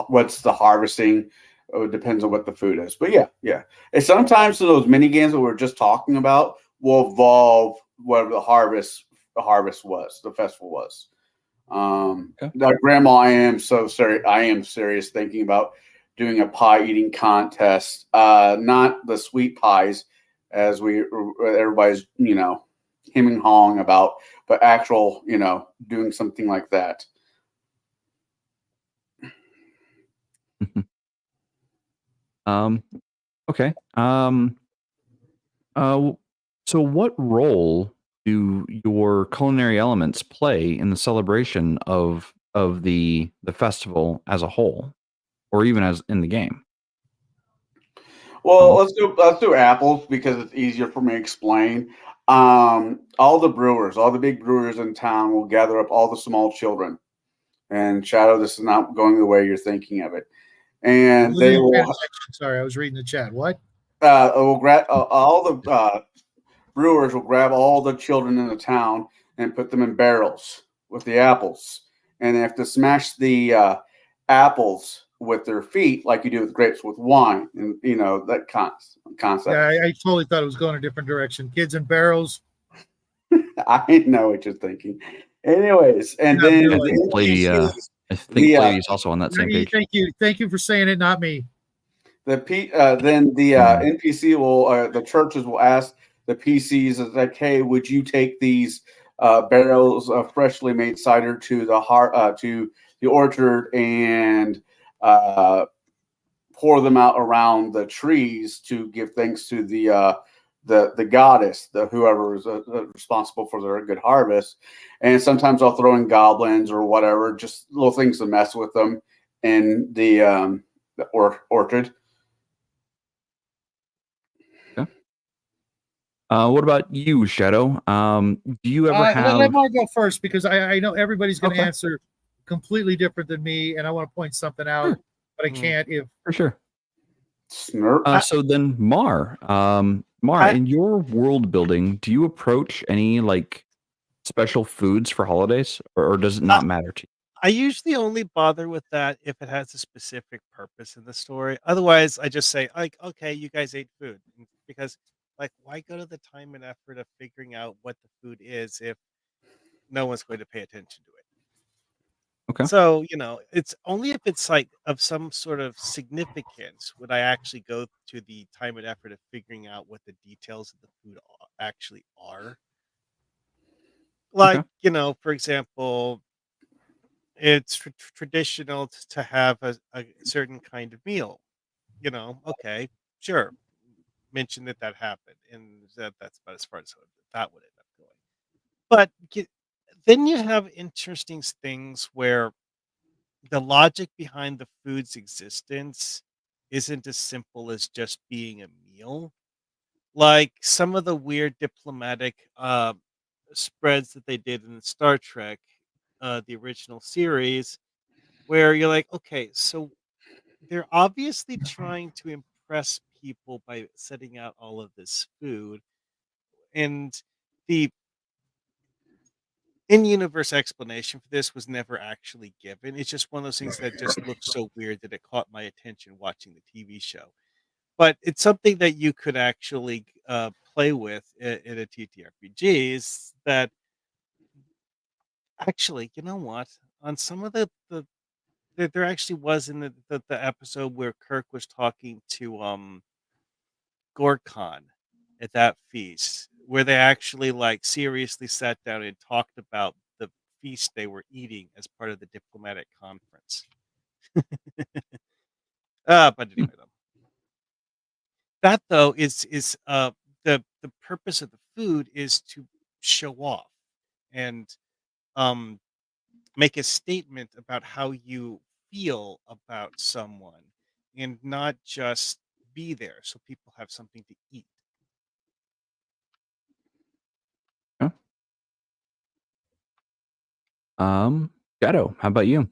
what's the harvesting. It depends on what the food is. But yeah. And sometimes those mini games that we were just talking about will evolve whatever the harvest was, the festival was. Grandma, I am serious thinking about doing a pie eating contest. Not the sweet pies as everybody's, him and hawing about, but actual, doing something like that. Okay. So what role do your culinary elements play in the celebration of the festival as a whole, or even as in the game? Well, let's do apples because it's easier for me to explain. All the big brewers in town will gather up all the small children. And Shadow, this is not going the way you're thinking of it. And they will. Sorry, I was reading the chat. What? Will grab all the brewers will grab all the children in the town and put them in barrels with the apples, and they have to smash the apples with their feet like you do with grapes with wine, and that concept. Yeah, I totally thought it was going a different direction. Kids in barrels. I know what you're thinking. Anyways, and then I think Lady's also on that same page. Thank you for saying it, not me. Then the NPC will, the churches will ask the PCs, like, hey, would you take these barrels of freshly made cider to the orchard and pour them out around the trees to give thanks to the goddess, whoever is responsible for their good harvest. And sometimes I'll throw in goblins or whatever, just little things to mess with them in the orchard. Okay. What about you, Shadow? Do you ever have? Let Mark go first, because I know everybody's going to Okay. answer completely different than me, and I want to point something out, but I can't. For sure. Snurp. So then, Mar, in your world building, do you approach any like special foods for holidays, or does it not matter to you? I usually only bother with that if it has a specific purpose in the story. Otherwise, I just say, like, okay, you guys ate food. Because, like, why go to the time and effort of figuring out what the food is if no one's going to pay attention to it? Okay. So, it's only if it's like of some sort of significance would I actually go to the time and effort of figuring out what the details of the food actually are. Like, Okay. for example, it's traditional to have a certain kind of meal. Okay, sure. Mention that happened, and that's about as far as that would end up going. But then you have interesting things where the logic behind the food's existence isn't as simple as just being a meal. Like some of the weird diplomatic spreads that they did in Star Trek, the original series, where you're like, okay, so they're obviously trying to impress people by setting out all of this food, and the in-universe explanation for this was never actually given. It's just one of those things that just looks so weird that it caught my attention watching the TV show. But it's something that you could actually play with in a TTRPG. Is that actually, you know what? On some of there actually was in the episode where Kirk was talking to Gorkon at that feast, where they actually like seriously sat down and talked about the feast they were eating as part of the diplomatic conference. But Hmm. anyway, though, that though is the purpose of the food is to show off and um make a statement about how you feel about someone, and not just be there so people have something to eat. Okay. Shadow, how about you?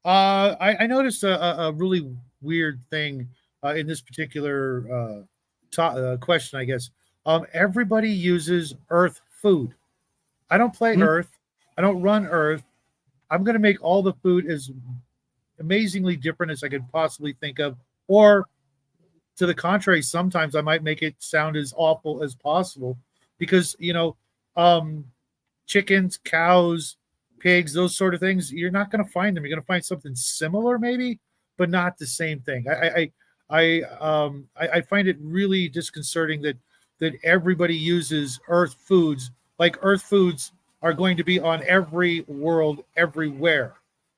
I noticed a really weird thing in this particular question, I guess. Everybody uses Earth food. I don't play Mhm. Earth. I don't run Earth. I'm going to make all the food as amazingly different as I could possibly think of. Or to the contrary, sometimes I might make it sound as awful as possible because, um, chickens, cows, pigs, those sort of things, you're not going to find them. You're going to find something similar, maybe, but not the same thing. I find it really disconcerting that everybody uses Earth foods, like Earth foods are going to be on every world everywhere.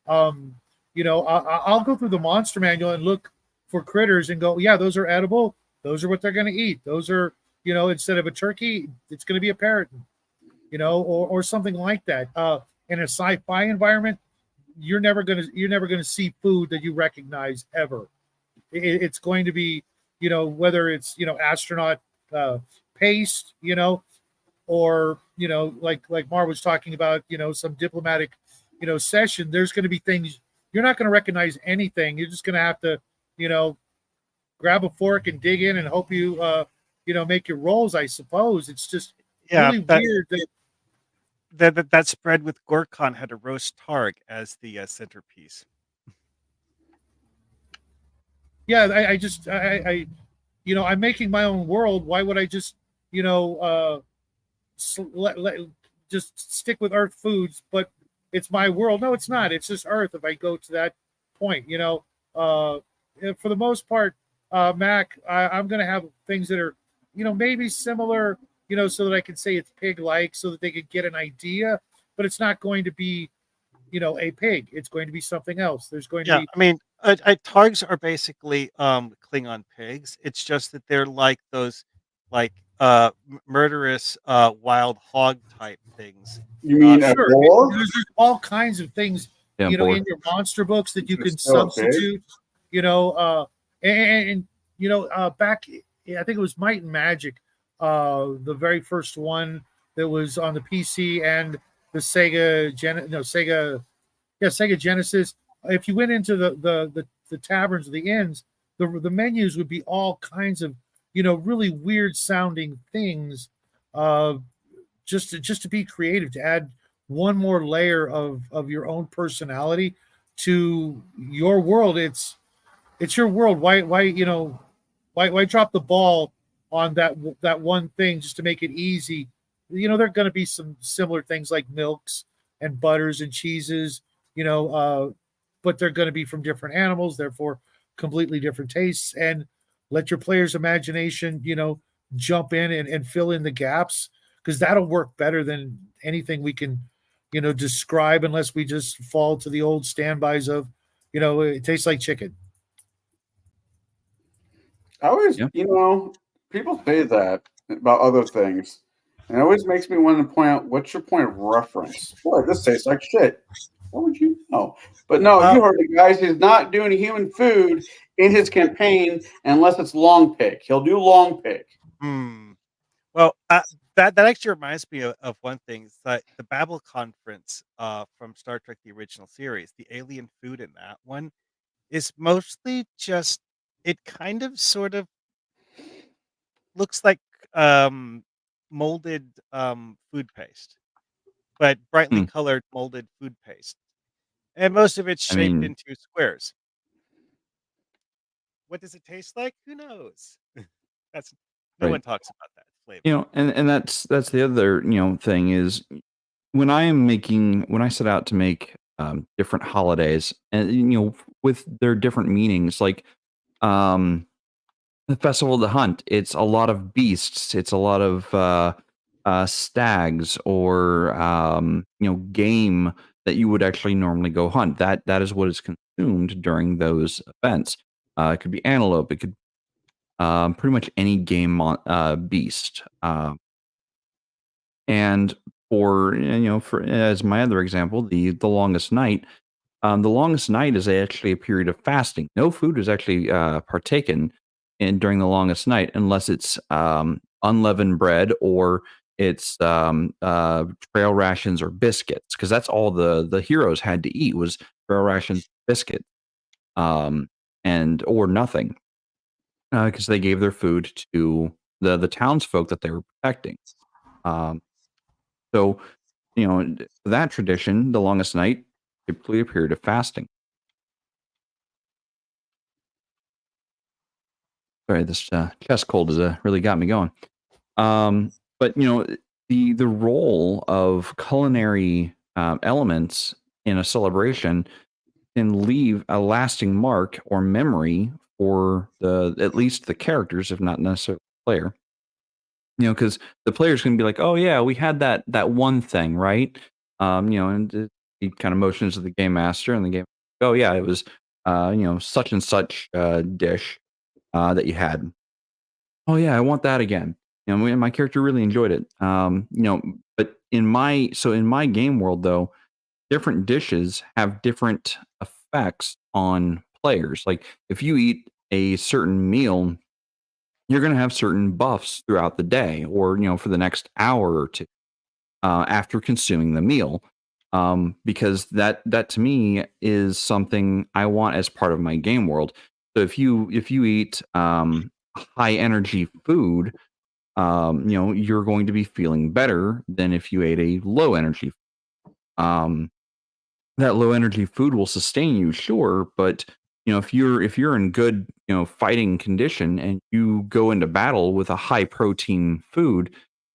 Um, I'll go through the monster manual and look for critters and go, yeah, those are edible. Those are what they're going to eat. Those are, instead of a turkey, it's going to be a parrot, or something like that. In a sci-fi environment, you're never gonna see food that you recognize ever. It's going to be, whether it's astronaut paste, or like Mar was talking about, some diplomatic, session. There's going to be things you're not going to recognize anything. You're just going to have to, you know, grab a fork and dig in and hope you, make your rolls. I suppose it's just Yeah, really weird that. that spread with Gorkon had a roast targ as the centerpiece. Yeah, I just I'm making my own world. Why would I just let, just stick with Earth foods? But it's my world. No, it's not. It's just Earth. If I go to that point, for the most part, Mac, I'm going to have things that are, maybe similar, so that I can say it's pig-like, so that they could get an idea. But it's not going to be, a pig. It's going to be something else. There's going to be. I mean, targs are basically Klingon pigs. It's just that they're like those, like murderous wild hog type things. You mean a Sure. boar? There's all kinds of things, Yeah, in boar. your monster books that you can Still a pig? substitute. Back, I think it was Might and Magic, the very first one that was on the PC and the Sega Genesis. If you went into the taverns or the inns, the menus would be all kinds of really weird sounding things, just to be creative, to add one more layer of your own personality to your world. It's your world. Why drop the ball on that one thing just to make it easy? There are going to be some similar things like milks and butters and cheeses, but they're going to be from different animals, therefore completely different tastes. And let your player's imagination, jump in and fill in the gaps, because that'll work better than anything we can, describe, unless we just fall to the old standbys of, it tastes like chicken. I always, Yeah. people say that about other things. And it always makes me want to point out, what's your point of reference? Boy, this tastes like shit. What would you know? But no, you heard it, guys. He's not doing human food in his campaign unless it's long pick. He'll do long pick. Well, that actually reminds me of one thing. It's like the Babel conference from Star Trek, the original series. The alien food in that one is mostly just, it kind of sort of looks like molded food paste, but brightly colored molded food paste. And most of it's shaped into squares. What does it taste like? Who knows? No one talks about that flavor. And that's the other thing is, when I set out to make different holidays, and with their different meanings, like the Festival of the Hunt, it's a lot of beasts, it's a lot of stags, or game that you would actually normally go hunt. That is what is consumed during those events. It could be antelope, it could pretty much any game beast. And for as my other example, the longest night. The longest night is actually a period of fasting. No food is actually partaken in during the longest night, unless it's unleavened bread, or it's trail rations or biscuits, because that's all the heroes had to eat, was trail rations, biscuit, and or nothing, because they gave their food to the townsfolk that they were protecting. So, that tradition, the longest night, typically a period of fasting. Sorry, this chest cold has really got me going. But the role of culinary elements in a celebration can leave a lasting mark or memory for at least the characters, if not necessarily the player. Because the player's going to be like, "Oh yeah, we had that one thing, right?" And he kind of motions to the game master, and the game, "Oh yeah, it was such and such dish that you had. Oh yeah, I want that again." My character really enjoyed it. But in my game world, though, different dishes have different effects on players. Like, if you eat a certain meal, you're going to have certain buffs throughout the day, or for the next hour or two after consuming the meal, because that to me is something I want as part of my game world. So if you eat high energy food, you're going to be feeling better than if you ate a low energy. That low energy food will sustain you, sure, but if you're in good fighting condition, and you go into battle with a high protein food,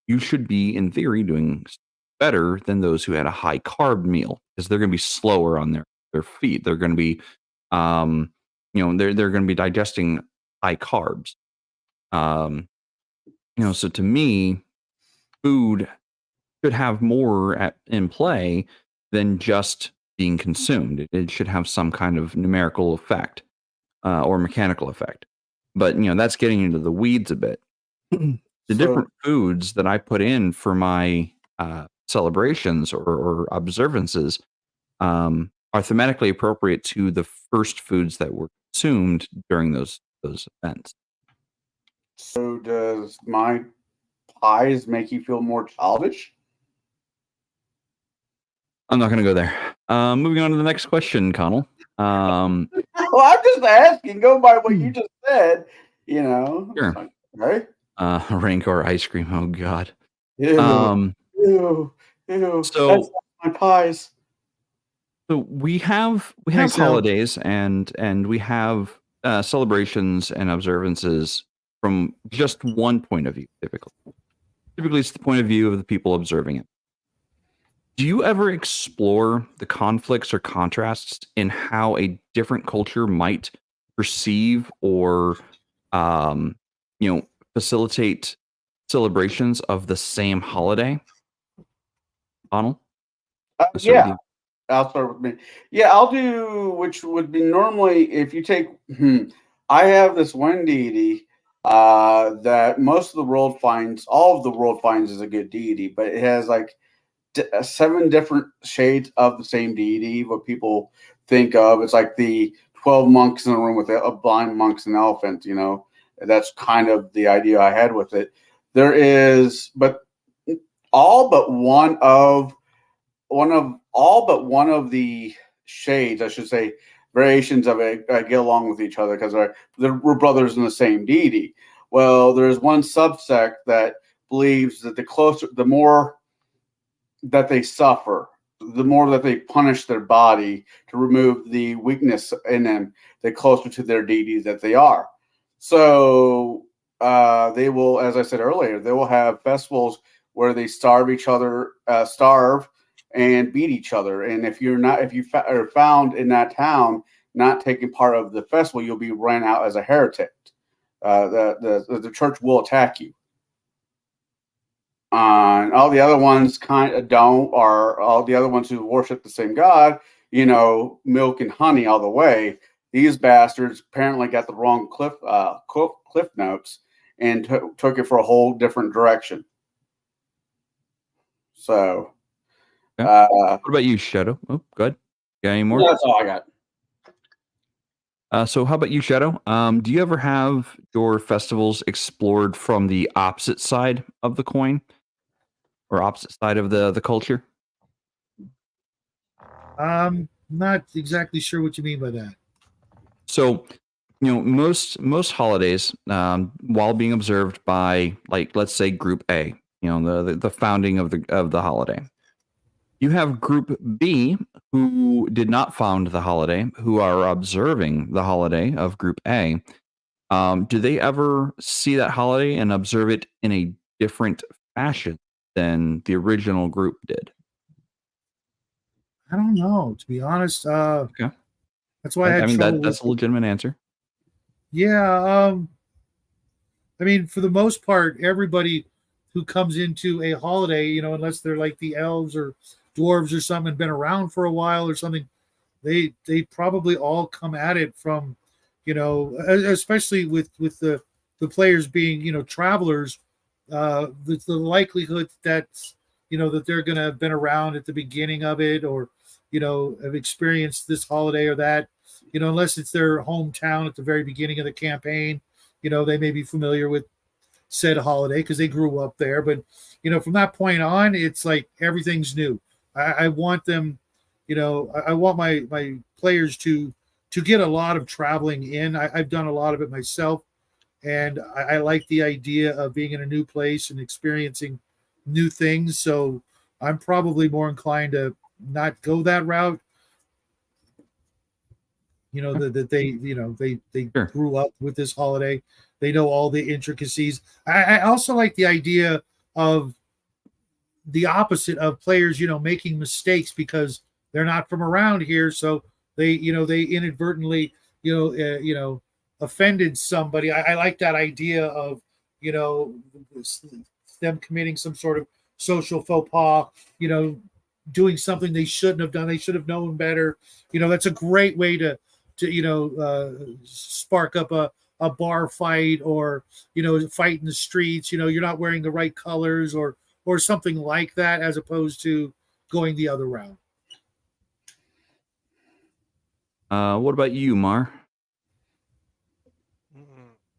you should be, in theory, doing better than those who had a high carb meal, because they're going to be slower on their feet. They're going to be, they're going to be digesting high carbs. So to me, food should have more in play than just being consumed. It should have some kind of numerical effect or mechanical effect. But that's getting into the weeds a bit. The different foods that I put in for my celebrations or observances are thematically appropriate to the first foods that were consumed during those events. So does my pies make you feel more childish? I'm not going to go there. Moving on to the next question, Conall. Well, I'm just asking. Go by what you just said. Sure. Right? Rancor ice cream. Oh God. Ew. Ew. So that's my pies. So we have holidays and we have celebrations and observances from just one point of view. Typically, it's the point of view of the people observing it. Do you ever explore the conflicts or contrasts in how a different culture might perceive or, facilitate celebrations of the same holiday? Conall? Yeah. I'll start with me. Yeah, I'll do, which would be normally, if you take, I have this one deity that most of the world finds, all of the world finds is a good deity, but it has like 7 different shades of the same deity. What people think of, it's like the 12 monks in a room with a blind monks and elephant. That's kind of the idea I had with it. There is, but all but one of the shades, I should say, variations of it get along with each other because we're brothers in the same deity. Well, there's one subsect that believes that the more that they suffer, the more that they punish their body to remove the weakness in them, the closer to their deity that they are. So they will, as I said earlier, they will have festivals where they starve and beat each other. And if you are found in that town not taking part of the festival, you'll be ran out as a heretic. The church will attack you. And all the other ones kind of don't, or all the other ones who worship the same God, milk and honey all the way. These bastards apparently got the wrong cliff notes and took it for a whole different direction. So, what about you, Shadow? Oh, good. Got any more? That's all I got. So how about you, Shadow? Do you ever have your festivals explored from the opposite side of the coin or opposite side of the culture? Not exactly sure what you mean by that. So, most holidays, while being observed by, like, let's say Group A, the founding of the holiday, you have Group B, who did not found the holiday, who are observing the holiday of Group A. Do they ever see that holiday and observe it in a different fashion than the original group did? I don't know, to be honest. Okay. That's why I had trouble that's a legitimate answer. Yeah. For the most part, everybody who comes into a holiday, unless they're like the elves or dwarves or something, been around for a while or something, they probably all come at it from, especially with the players being, travelers, the likelihood that, that they're going to have been around at the beginning of it or, have experienced this holiday or that, unless it's their hometown at the very beginning of the campaign, they may be familiar with said holiday because they grew up there. But, from that point on, it's like everything's new. I want them, I want my players to get a lot of traveling in. I've done a lot of it myself, and I like the idea of being in a new place and experiencing new things. So I'm probably more inclined to not go that route. That they Sure. grew up with this holiday. They know all the intricacies. I also like the idea of the opposite of players, making mistakes because they're not from around here, so they inadvertently, offended somebody. I like that idea of, you know, them committing some sort of social faux pas, doing something they shouldn't have done. They should have known better. That's a great way to spark up a bar fight, or fight in the streets. You're not wearing the right colors, or something like that, as opposed to going the other route. What about you, Mar?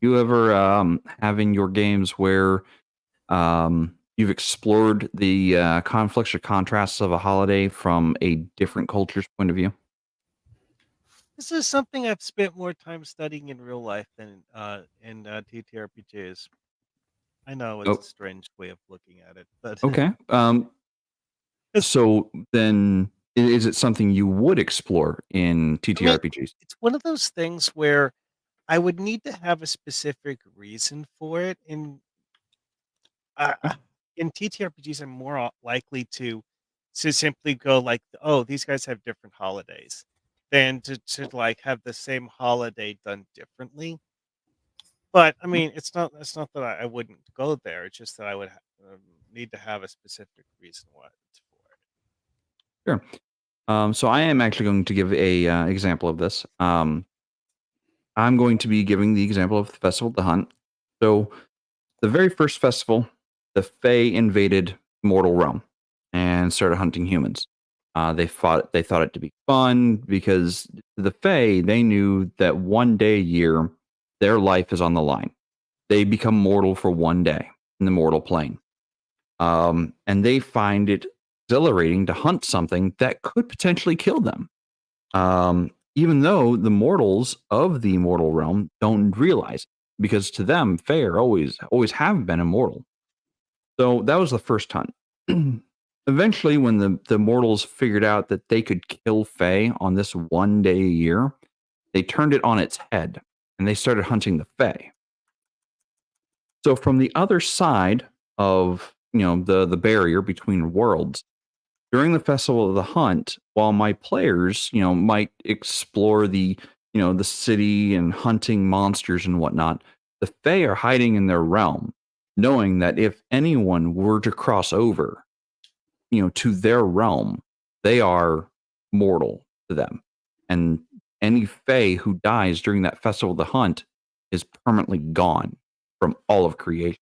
You ever having your games where you've explored the conflicts or contrasts of a holiday from a different culture's point of view? This is something I've spent more time studying in real life than in TTRPGs. I know it's a strange way of looking at it, but okay. So then, is it something you would explore in TTRPGs? It's one of those things where I would need to have a specific reason for it. In TTRPGs, I'm more likely to simply go like, "Oh, these guys have different holidays," than to like have the same holiday done differently. But I mean, it's not that I wouldn't go there. It's just that I would need to have a specific reason why it's for it. Sure. So I am actually going to give a example of this. I'm going to be giving the example of the Festival of the Hunt. So the very first festival, the Fae invaded mortal realm and started hunting humans. They thought it to be fun because the Fae, they knew that one day a year their life is on the line. They become mortal for one day in the mortal plane, and they find it exhilarating to hunt something that could potentially kill them. Even though the mortals of the mortal realm don't realize it, because to them, Fae are always have been immortal. So that was the first hunt. Eventually, when the mortals figured out that they could kill Fae on this one day a year, they turned it on its head and they started hunting the Fae. So from the other side of the barrier between worlds, during the Festival of the Hunt, while my players might explore the city and hunting monsters and whatnot, the Fae are hiding in their realm, knowing that if anyone were to cross over to their realm, they are mortal to them. And any Fae who dies during that Festival of the Hunt is permanently gone from all of creation.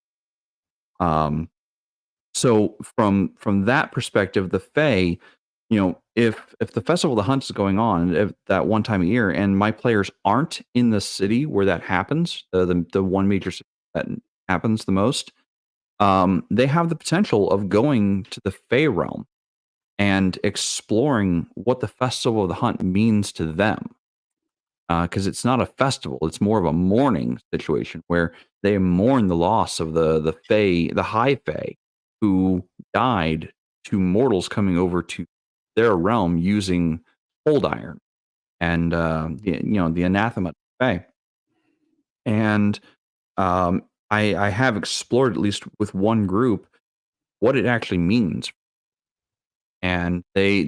So from that perspective, the Fae, if the Festival of the Hunt is going on at that one time a year, and my players aren't in the city where that happens, the one major city that happens the most, they have the potential of going to the Fae realm and exploring what the Festival of the Hunt means to them. Because it's not a festival; it's more of a mourning situation where they mourn the loss of the Fae, the High Fae, who died to mortals coming over to their realm using cold iron and the anathema Fae. And I have explored, at least with one group, what it actually means, and they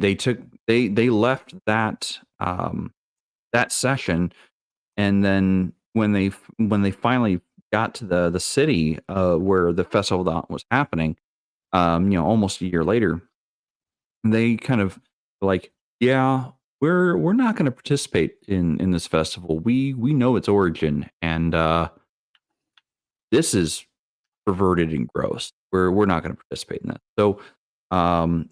left that that session, and then when they finally got to the city where the festival was happening, almost a year later, they kind of like, yeah, we're not going to participate in this festival. We know its origin, and this is perverted and gross. We're not going to participate in that. So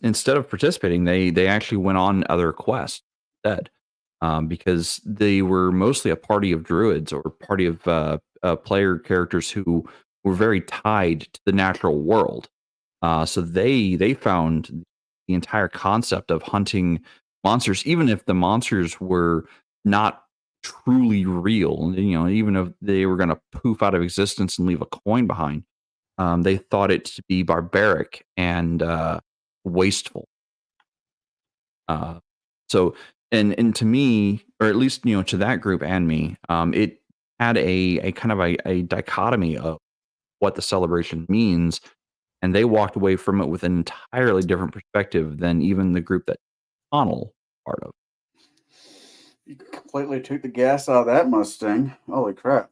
instead of participating, they actually went on other quests instead, because they were mostly a party of druids or party of player characters who were very tied to the natural world. So they found the entire concept of hunting monsters, even if the monsters were not truly real, even if they were going to poof out of existence and leave a coin behind, they thought it to be barbaric and wasteful. So, and to me, or at least to that group and me, it had a kind of a dichotomy of what the celebration means and they walked away from it with an entirely different perspective than even the group that Conall part of. You completely took the gas out of that Mustang. Holy crap!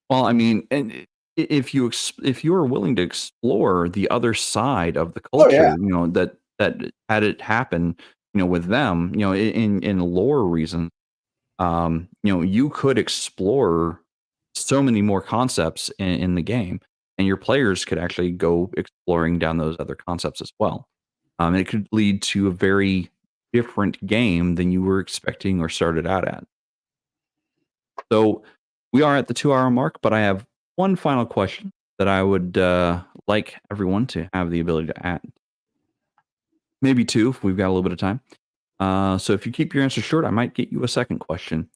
Well, I mean, and if you are willing to explore the other side of the culture, that had it happen, with them, in lore reasons, you could explore so many more concepts in the game, and your players could actually go exploring down those other concepts as well. And it could lead to a very different game than you were expecting or started out at. So we are at the 2-hour mark, but I have one final question that I would like everyone to have the ability to add. Maybe two if we've got a little bit of time. So if you keep your answer short, I might get you a second question.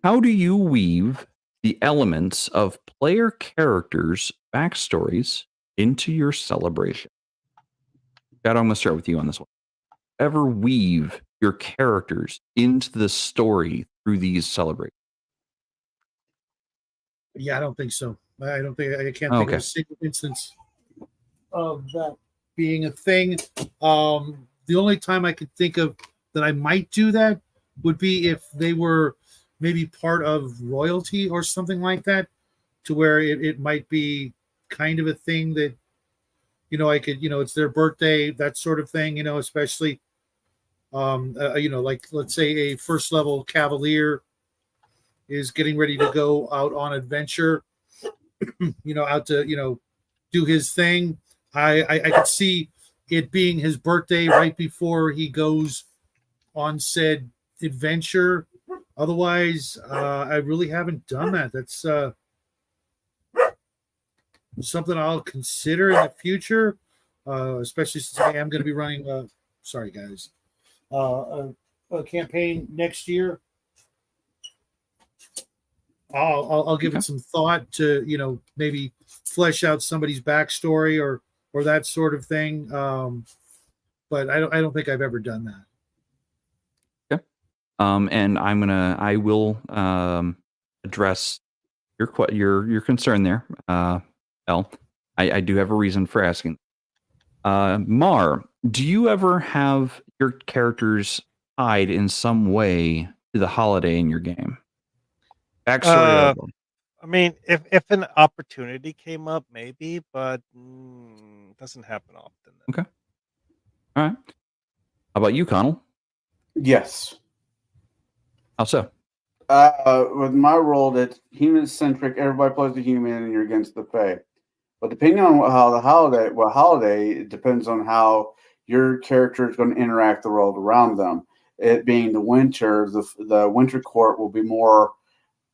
How do you weave the elements of player characters' backstories into your celebration? Chad, I'm going to start with you on this one. Ever weave your characters into the story through these celebrations? Yeah, I don't think so. I can't think of a single instance of that being a thing. The only time I could think of that I might do that would be if they were maybe part of royalty or something like that, to where it might be kind of a thing that, I could, it's their birthday, that sort of thing, especially, like let's say a first level cavalier is getting ready to go out on adventure, out to, do his thing. I could see it being his birthday right before he goes on said adventure. Otherwise, I really haven't done that. That's something I'll consider in the future, especially since I am going to be running. Sorry, guys, a campaign next year. I'll give it some thought to maybe flesh out somebody's backstory or that sort of thing. But I don't think I've ever done that. Okay. And I will address your concern there, El. I do have a reason for asking. Mar, do you ever have your characters tied in some way to the holiday in your game? Backstory. I mean, if an opportunity came up, maybe, but it doesn't happen often. Okay. All right. How about you, Conall? Yes. How so? With my role, it's human-centric. Everybody plays the human, and you're against the Fae. But depending on what holiday, it depends on how your character is going to interact the world around them. It being the winter, the winter court will be more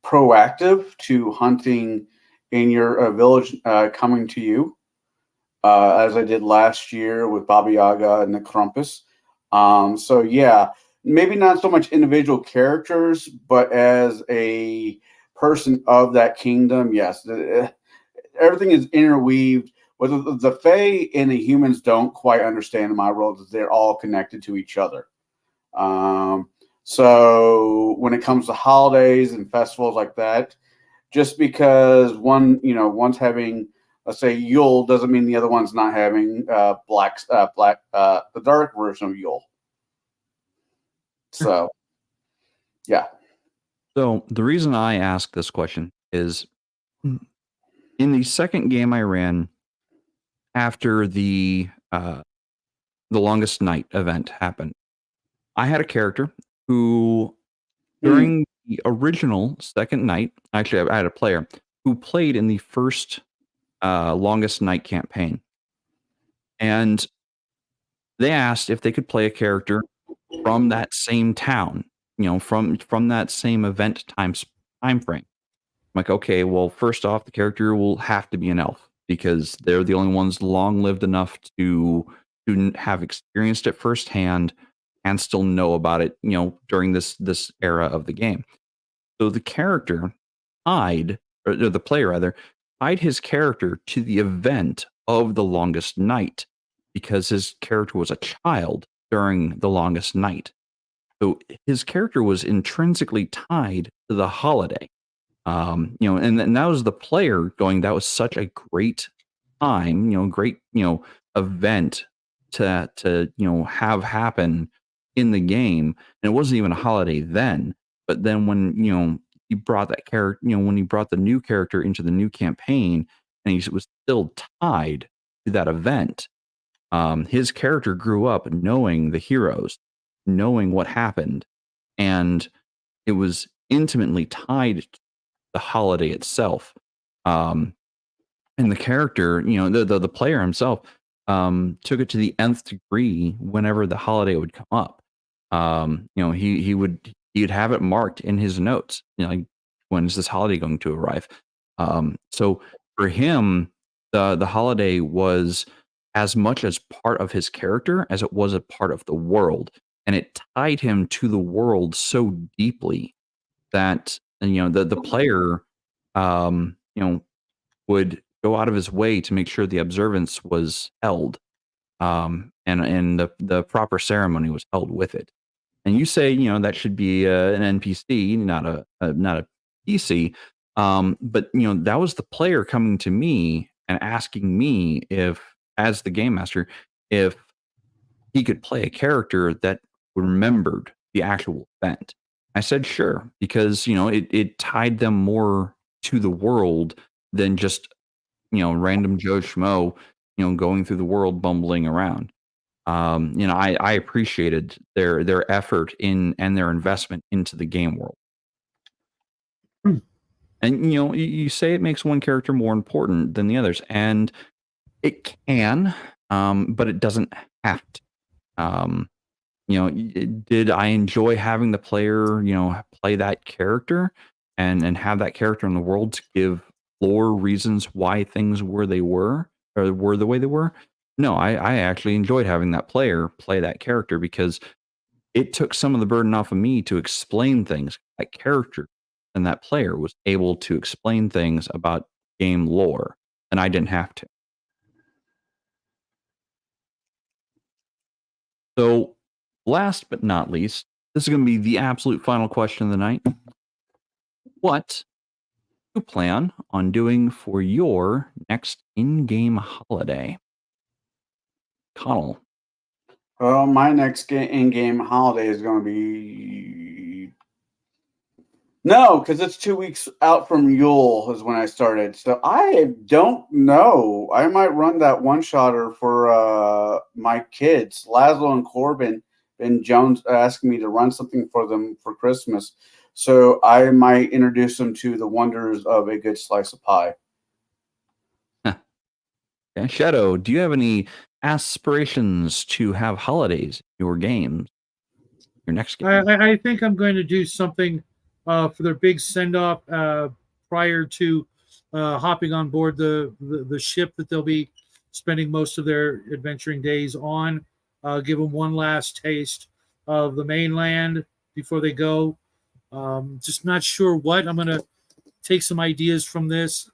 proactive to hunting in your village coming to you, as I did last year with Baba Yaga and the Krampus. So yeah, maybe not so much individual characters, but as a person of that kingdom, yes, everything is interweaved. Whether the Fae and the humans don't quite understand in my world, they're all connected to each other. So when it comes to holidays and festivals like that, just because one's having, let's say, Yule, doesn't mean the other one's not having the dark version of Yule. So, yeah. So the reason I ask this question is, in the second game I ran after the Longest Night event happened, I had a character who, during the original second night, actually I had a player who played in the first Longest Night campaign, and they asked if they could play a character from that same town, from that same event time frame. I'm like, okay, well, first off, the character will have to be an elf because they're the only ones long lived enough to have experienced it firsthand and still know about it, during this era of the game. So the character or the player rather, tied his character to the event of the Longest Night because his character was a child during the Longest Night. So his character was intrinsically tied to the holiday. And that was the player going, that was such a great time, great, event to have happen in the game. And it wasn't even a holiday then. But then when, he brought that character, when he brought the new character into the new campaign and he was still tied to that event, his character grew up knowing the heroes, knowing what happened, and it was intimately tied to the holiday itself. And the character, the player himself, took it to the nth degree whenever the holiday would come up. He'd have it marked in his notes, like, when is this holiday going to arrive? So for him, the holiday was as much as part of his character as it was a part of the world, and it tied him to the world so deeply that the player would go out of his way to make sure the observance was held, and the proper ceremony was held with it. And you say that should be an NPC, not a PC. But that was the player coming to me and asking me, if, as the game master, if he could play a character that remembered the actual event. I said sure, because it tied them more to the world than just random Joe Schmo going through the world bumbling around. I appreciated their effort and their investment into the game world. And you say it makes one character more important than the others, and it can, but it doesn't have to. Did I enjoy having the player, play that character and have that character in the world to give lore reasons why things were they were, or were the way they were? No, I actually enjoyed having that player play that character, because it took some of the burden off of me to explain things. That character and that player was able to explain things about game lore, and I didn't have to. So, last but not least, this is going to be the absolute final question of the night. What do you plan on doing for your next in-game holiday? Conall. Well, my next in-game holiday is going to be... No, because it's 2 weeks out from Yule is when I started. So I don't know. I might run that one-shotter for my kids, Laszlo and Corbin. And Jones asked me to run something for them for Christmas. So I might introduce them to the wonders of a good slice of pie. Yeah, Shadow, do you have any aspirations to have holidays in your games? Your next game? I think I'm going to do something for their big send-off prior to hopping on board the ship that they'll be spending most of their adventuring days on. Give them one last taste of the mainland before they go. Just not sure what. I'm going to take some ideas from this.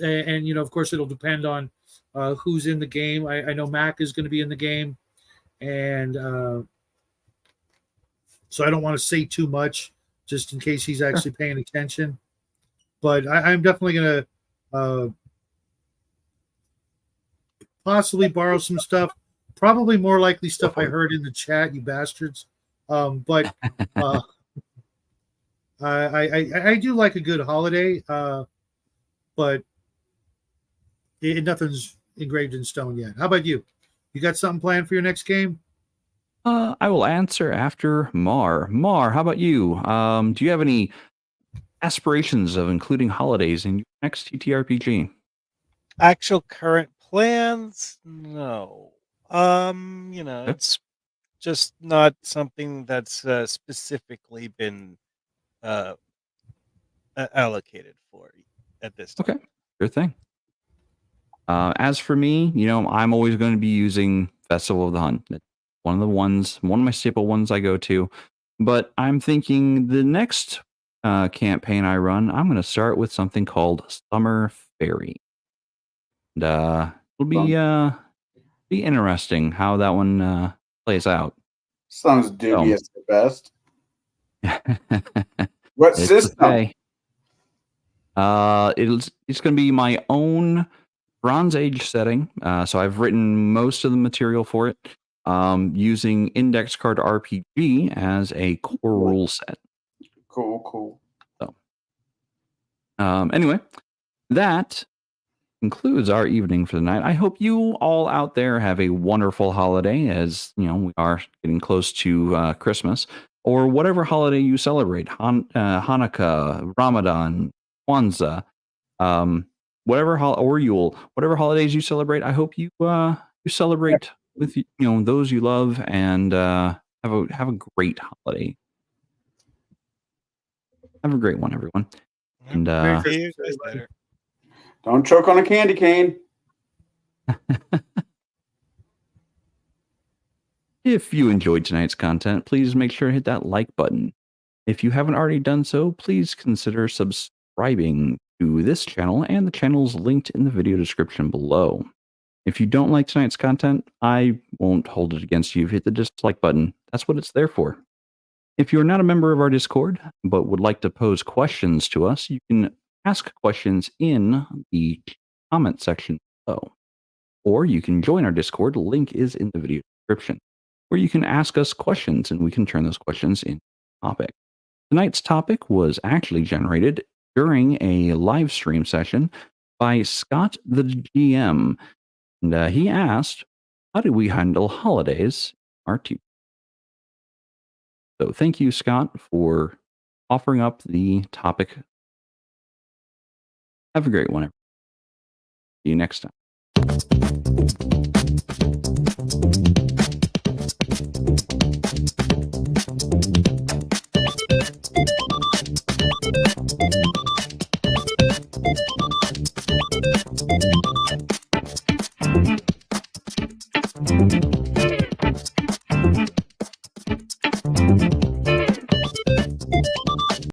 And of course, it'll depend on who's in the game. I know Mac is going to be in the game. And so I don't want to say too much just in case he's actually paying attention. But I'm definitely going to possibly borrow some stuff. Probably more likely stuff I heard in the chat, you bastards. But I do like a good holiday, but nothing's engraved in stone yet. How about you? You got something planned for your next game? I will answer after Mar. Mar, how about you? Do you have any aspirations of including holidays in your next TTRPG? Actual current plans? No. It's just not something that's specifically been allocated for at this time. Okay, sure thing. As for me, I'm always going to be using Festival of the Hunt. It's one of my staple ones I go to. But I'm thinking the next campaign I run, I'm going to start with something called Summer Fairy. And it'll be interesting how that one plays out. Sounds dubious at best. What system? It's going to be my own Bronze Age setting. So I've written most of the material for it using Index Card RPG as a core rule set. Cool. So, anyway, that concludes our evening for the night. I hope you all out there have a wonderful holiday, as you know we are getting close to Christmas or whatever holiday you celebrate. Hanukkah, Ramadan, Kwanzaa, whatever or Yule, whatever holidays you celebrate. I hope you celebrate with those you love and have a great holiday. Have a great one, everyone. And See you guys later. Don't choke on a candy cane. If you enjoyed tonight's content, please make sure to hit that like button. If you haven't already done so, please consider subscribing to this channel and the channels linked in the video description below. If you don't like tonight's content, I won't hold it against you. Hit the dislike button. That's what it's there for. If you're not a member of our Discord, but would like to pose questions to us, you can ask questions in the comment section below. Or you can join our Discord. The link is in the video description, where you can ask us questions and we can turn those questions into a topic. Tonight's topic was actually generated during a live stream session by Scott the GM. And he asked, how do we handle holidays in our team? So thank you, Scott, for offering up the topic. Have a great one. See you next time.